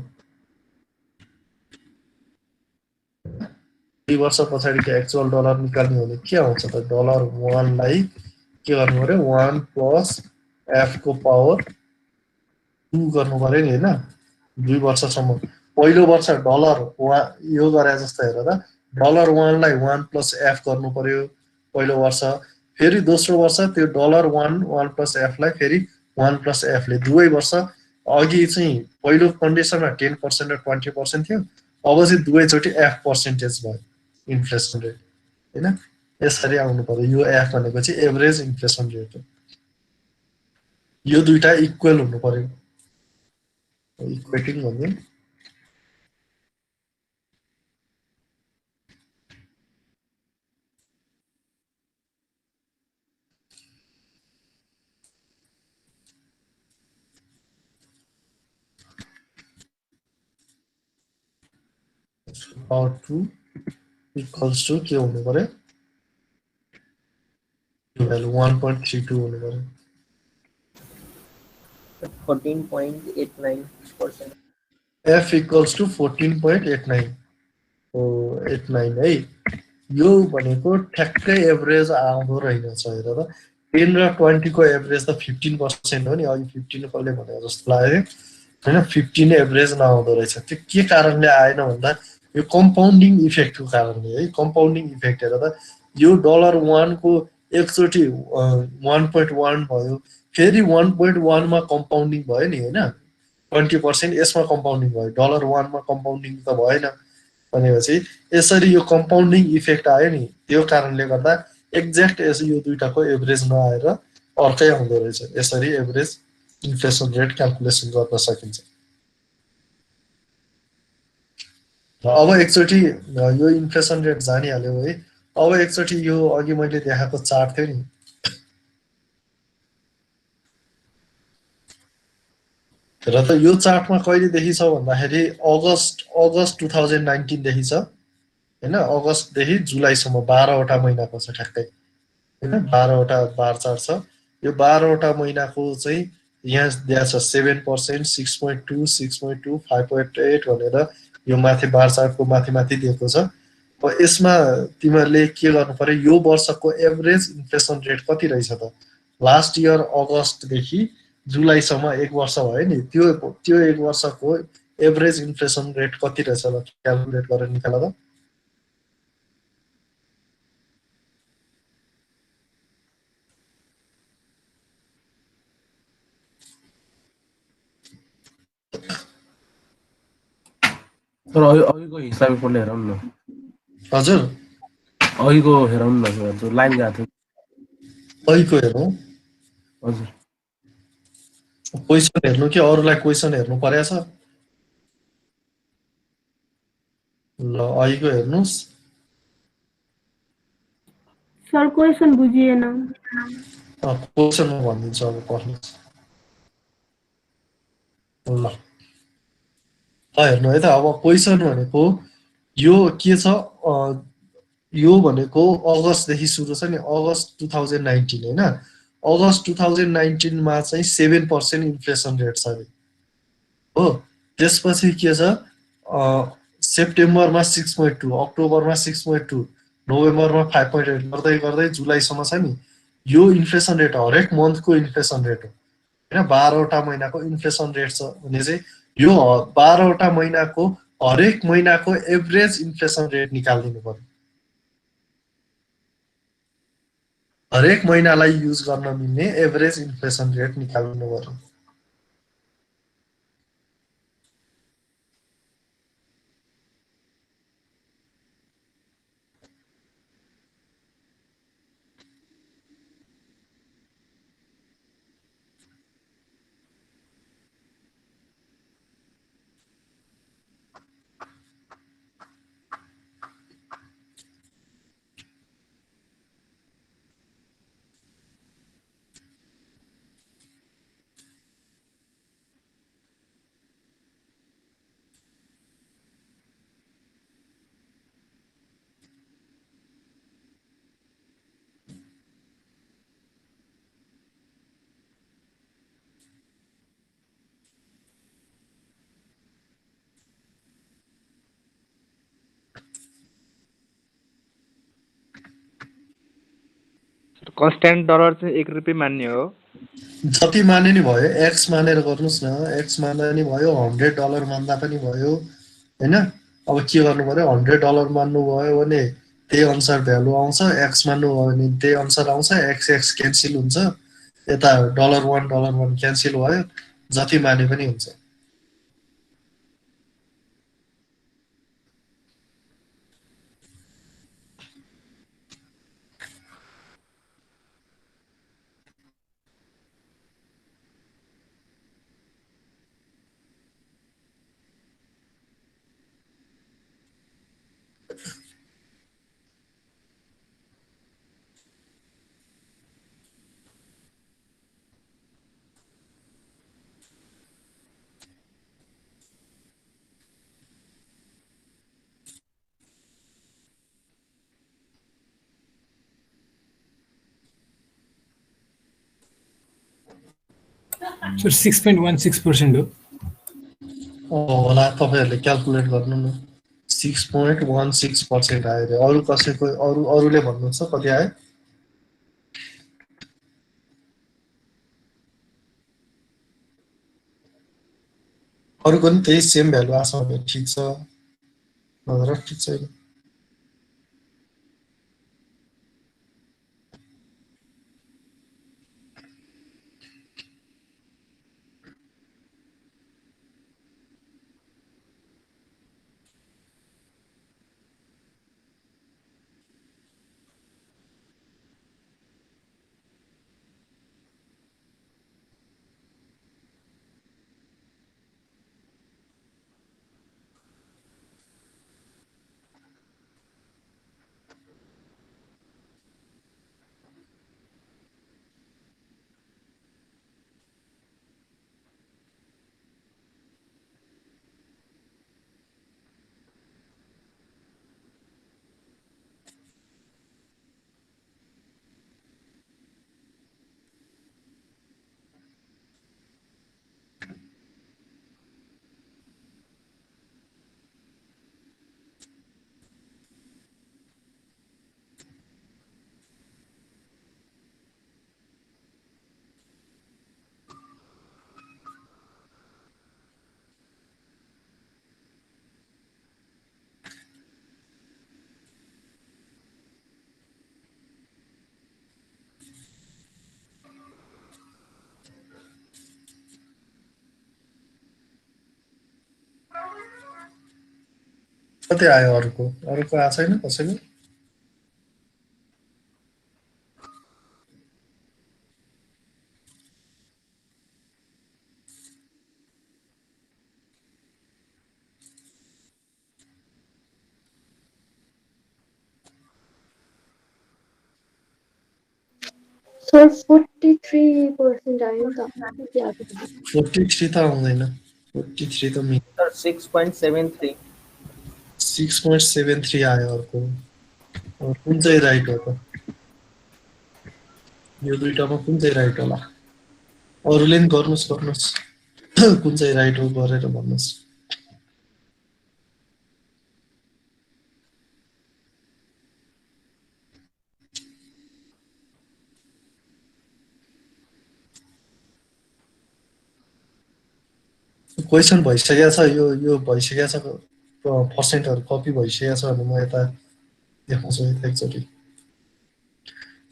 Speaker 1: 2 वर्ष पछाडिको एक्चुअल डलर निकाल्ने हो भने के आउँछ त $1 लाई के गर्नु पर्यो 1 प्लस f को पावर 2 गर्नु पर्यो नि हैन 2 वर्षसम्म पहिलो वर्ष डलर यो गरे जस्तो हेर त $1 लाई 1 प्लस f गर्नु पर्यो पहिलो वर्ष फेरि दोस्रो वर्ष त्यो $1 1 प्लस f लाई फेरि 1 प्लस f ले दुवै वर्ष अघि चाहिँ पहिलो कन्डिसनमा 10% र 20% थियो अब चाहिँ दुवैचोटि f पर्सेन्टेज भयो इन्फ्लेसन रेट हैन यसरी आउनु पर्यो यो f भनेको चाहिँ एभरेज इन्फ्लेसन रेट हो यो दुईटा इक्वल हुनु पर्यो इक्वेटिङ भन्ने पावर 2 इक्वल्स टु के हुनु पर्यो यो भ्यालु 1.32 हुनु पर्यो
Speaker 2: 14.89%.
Speaker 1: f इक्वल्स टु 14.89 हो 89 है यो भनेको ठ्याक्कै एभरेज आउँदो रहेछ हेर त 10 र 20 को एभरेज त 15% हो नि अघि 15 कसले भने जस्तो लाग्यो हैन 15 एभरेज नआउँदो रहेछ त्यो के कारणले आएन भन्दा यो कम्पाउन्डिङ इफेक्टको कारणले है कम्पाउन्डिङ इफेक्ट हेर त यो $1 को एकचोटि 1.1 भयो फेरि 1.1 मा कम्पाउन्डिङ भयो नि हैन 20% यसमा कम्पाउन्डिङ भयो $1 मा कम्पाउन्डिङ त भएन भनेपछि यसरी यो कम्पाउन्डिङ इफेक्ट आयो नि त्यो कारणले गर्दा एक्ज्याक्ट यो दुईटाको एभरेज नआएर अर्कै आउँदो रहेछ यसरी एभरेज इन्फ्लेसन रेट क्याल्कुलेसन गर्न सकिन्छ अब एकचोटि यो इन्फ्लेसन रेट जानिहाल्यो है अब एकचोटि यो अघि मैले देखाएको चार्ट थियो नि र त यो चार्टमा कहिलेदेखि छ भन्दाखेरि अगस्त 2019 देखि छ हैन अगस्तदेखि जुलाईसम्म 12 वटा महिनाको छ ठ्याक्कै हैन 12 वटा बार चार्ट छ यो 12 वटा महिनाको चाहिँ यहाँ दिएको छ 7% 6.2 6.2 5.8 भनेर यो माथि बार चार्टको माथि माथि दिएको छ अब यसमा तिमीहरूले के गर्नु पर्यो यो वर्षको एभरेज इन्फ्लेसन रेट कति रहेछ त लास्ट इयर अगस्तदेखि जुलाईसम्म एक वर्ष भयो नि त्यो एक वर्षको एभरेज इन्फ्लेसन रेट कति रहेछ ल क्याल्कुलेट गरेर निकाल त
Speaker 3: तर अघिको हिसाबले पढ्ने हेरौँ न
Speaker 1: हजुर
Speaker 3: अघिको हेरौँ न जो लाइन गएको थियो
Speaker 1: अघिको हेरौँ
Speaker 3: हजुर
Speaker 1: क्वेसन हेर्नु कि अरूलाई क्वेसन हेर्नु परेछ ल अघिको हेर्नुस्
Speaker 6: सर क्वेसन बुझिएन
Speaker 1: क्वेसन म भनिदिन्छु अब पढ्नुहोस् ल हेर्नु है त अब क्वेसन भनेको यो के छ यो भनेको अगस्तदेखि सुरु छ नि अगस्त 2019 हैन अगस्त 2019 मा चाहिँ 7% इन्फ्लेसन रेट छ नि हो त्यसपछि के छ सेप्टेम्बरमा 6.2 अक्टोबरमा 6.2 नोभेम्बरमा 5.8 गर्दै गर्दै जुलाईसम्म छ नि यो इन्फ्लेसन रेट हरेक मन्थको इन्फ्लेसन रेट हो हैन 12 वटा महिनाको इन्फ्लेसन रेट छ भने चाहिँ यो 12 वटा महिनाको हरेक महिनाको एभरेज इन्फ्लेसन रेट निकाल्दिनु पर्यो हरेक महिनालाई युज गर्न मिल्ने एभरेज इन्फ्लेसन रेट निकाल्नु पर्यो
Speaker 2: कन्स्ट्यान्ट डलर चाहिँ 1 रुपियाँ मान्ने हो।
Speaker 1: जति माने नि भयो, एक्स मानेर गर्नुहोस् न, एक्स मान्दा नि भयो, $100 मान्दा पनि भयो हैन। अब के गर्नु पर्यो, $100 मान्नु भयो भने त्यही अनुसार भ्यालु आउँछ, एक्स मान्नु भयो भने त्यही अनुसार आउँछ, एक्स एक्स क्यान्सल हुन्छ, यता $1 क्यान्सल भयो, जति माने पनि हुन्छ।
Speaker 7: सर 6.16% हो।
Speaker 1: होला, तपाईहरुले क्याल्कुलेट गर्नु न। 6.16% आयो रे। अरु कसैको अरुले भन्नुहुन्छ कति आयो? अरुको नि त्यही सेम भ्यालु आछ भने ठीक छ, नभएर ठीक छैन। कति आयो अरुको? अरुको आएको छैन कसैको?
Speaker 5: सर 43% आयो त। कति आएको छ?
Speaker 1: 43 त आउँदैन। 43 त
Speaker 2: सर 6.73
Speaker 1: 6.73 आयो अर्को। कुन चाहिँ राइट हो त? यो दुईटामा कुन चाहिँ राइट होला? अरुले नि गर्नुस् कुन चाहिँ राइट हो गरेर भन्नुस्। क्वेसन भइसकेको छ, यो भइसकेको छ, पर्सेन्टहरु कपी भइसकेको छ भने म यता देखाउँछु एकचोटि।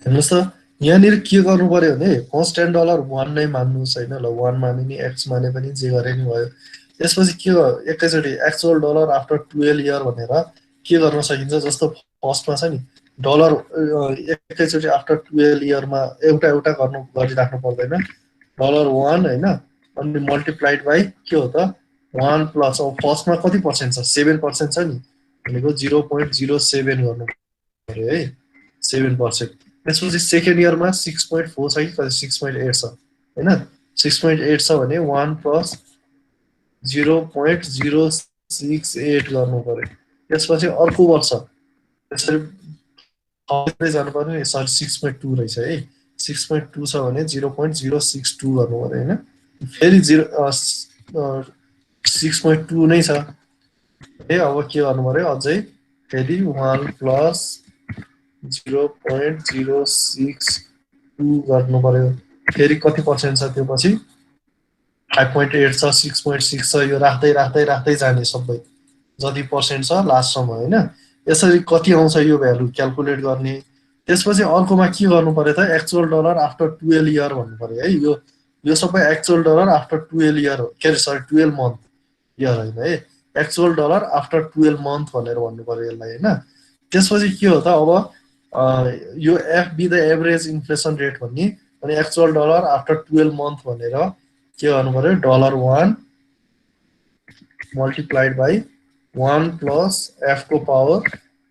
Speaker 1: हेर्नुस् त, यहाँनिर के गर्नु पर्यो भने कन्स्ट्यान्ट डलर 1 नै मान्नुस् हैन। ल 1 माने नि एक्स माने पनि जे गरे नि भयो। त्यसपछि के एकैचोटि एक्चुअल डलर आफ्टर 12 इयर भनेर के गर्न सकिन्छ, जस्तो फर्स्टमा छ नि डलर एकैचोटि आफ्टर 12 इयरमा एउटा गरिराख्नु पर्दैन। $1 हैन, अनि मल्टिप्लाइड बाइ के हो त 1 प्लस, अब फर्स्टमा कति पर्सेन्ट छ? 7% छ नि, भनेको 0.07 गर्नु पर्यो है, 7%। त्यसपछि सेकेन्ड इयरमा 6.4 छ कि 6.8 छ हैन। 6.8 छ भने 1 प्लस 0.068 गर्नु पर्यो। त्यसपछि अर्को वर्ष त्यसरी जानु पर्यो नि। सरी 6.2 रहेछ है। 6.2 छ भने 0.062 गर्नु पर्यो हैन। फेरि 6.2 नै छ है। अब के गर्नु पर्यो अझै, फेरि 1 प्लस 0.06 2 गर्नु पर्यो फेरि कति पर्सेन्ट छ त्यो पछि 5.8 छ 6.6 छ यो राख्दै राख्दै राख्दै जाने सबै जति पर्सेन्ट छ लास्टसम्म हैन यसरी कति आउँछ यो भ्यालु क्याल्कुलेट गर्ने त्यसपछि अर्कोमा के गर्नु पर्यो त एक्चुअल डलर आफ्टर 12 इयर भन्नु पर्यो है यो सबै एक्चुअल डलर आफ्टर 12 इयर हो के सरी 12 मन्थ इयर हैन है एक्चुअल डलर आफ्टर 12 मन्थ भनेर भन्नु पर्यो यसलाई हैन त्यसपछि के हो त अब यो F B the average inflation rate भन्ने अनि एक्चुअल डलर आफ्टर 12 मन्थ भनेर के गर्नु पर्यो $1 मल्टिप्लाइड बाइ 1 प्लस एफ को पावर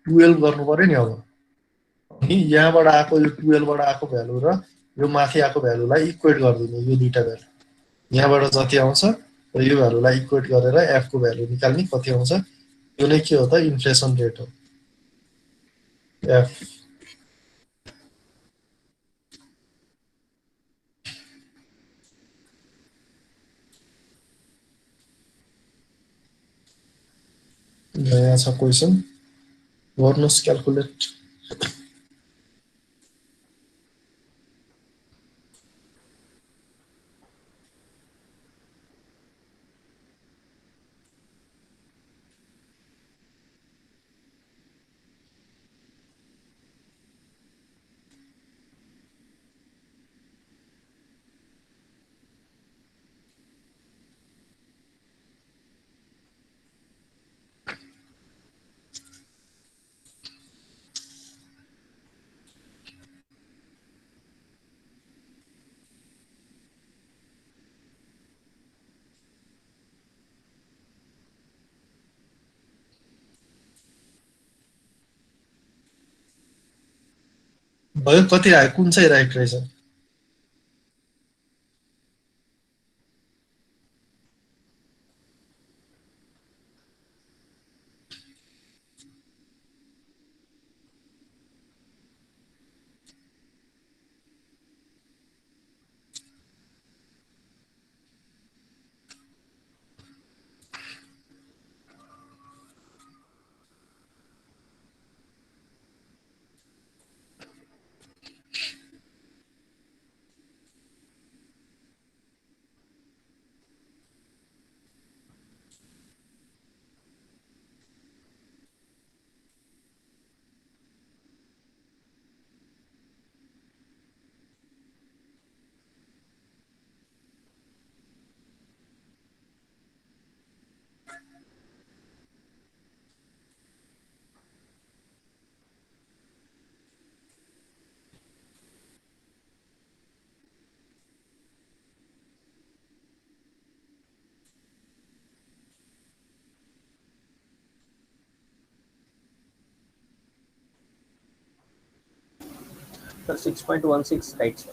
Speaker 1: 12 गर्नु पर्यो नि अब अनि यहाँबाट आएको यो 12 बाट आएको भ्यालु र यो माथि आएको भ्यालुलाई इक्वेट गरिदिने यो दुईटा भ्यालु यहाँबाट जति आउँछ र यो भ्यालुलाई इक्वेट गरेर एफ को भ्यालु निकाल्ने कति आउँछ यो नै के हो त इन्फ्लेसन रेट हो एफ नयाँ छ क्वेसन गर्नुस् क्याल्कुलेट भयो कति आयो कुन चाहिँ राइट रहेछ
Speaker 2: सर 6.16 राइट छ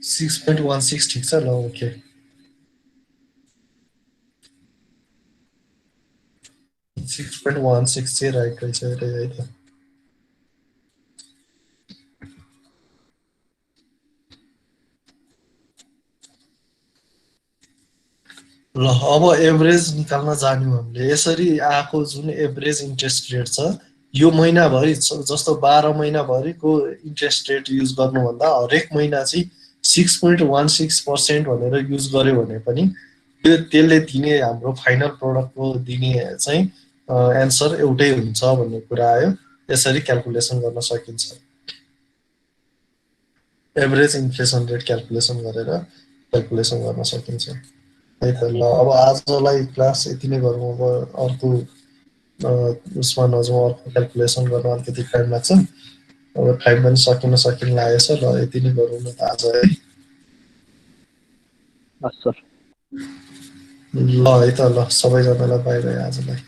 Speaker 1: 6.16 ठीक छ ल ओके सिक्स पोइन्ट 16 चाहिँ राइट रहेछ अरे है त ल अब एभरेज निकाल्न जान्यौँ हामीले यसरी आएको जुन एभरेज इन्ट्रेस्ट रेट छ यो महिनाभरि जस्तो 12 महिनाभरिको इन्ट्रेस्ट रेट युज गर्नुभन्दा हरेक महिना चाहिँ 6.16% भनेर युज गर्यो भने पनि त्यसले दिने हाम्रो फाइनल प्रोडक्टको दिने चाहिँ एन्सर एउटै हुन्छ भन्ने कुरा आयो यसरी क्याल्कुलेसन गर्न सकिन्छ एभरेज इन्फ्लेसन रेट क्याल्कुलेसन गरेर क्याल्कुलेसन गर्न सकिन्छ है त ल अब आजलाई क्लास यति नै गरौँ अब अर्को उसमा नजाउँ अर्को क्याल्कुलेसन गर्न अलिकति टाइम लाग्छ अब टाइम पनि सकिन लागेछ ल यति नै गरौँ न त आज है
Speaker 2: हस् सर
Speaker 1: ल है त ल सबैजनालाई बाइ बाइ आजलाई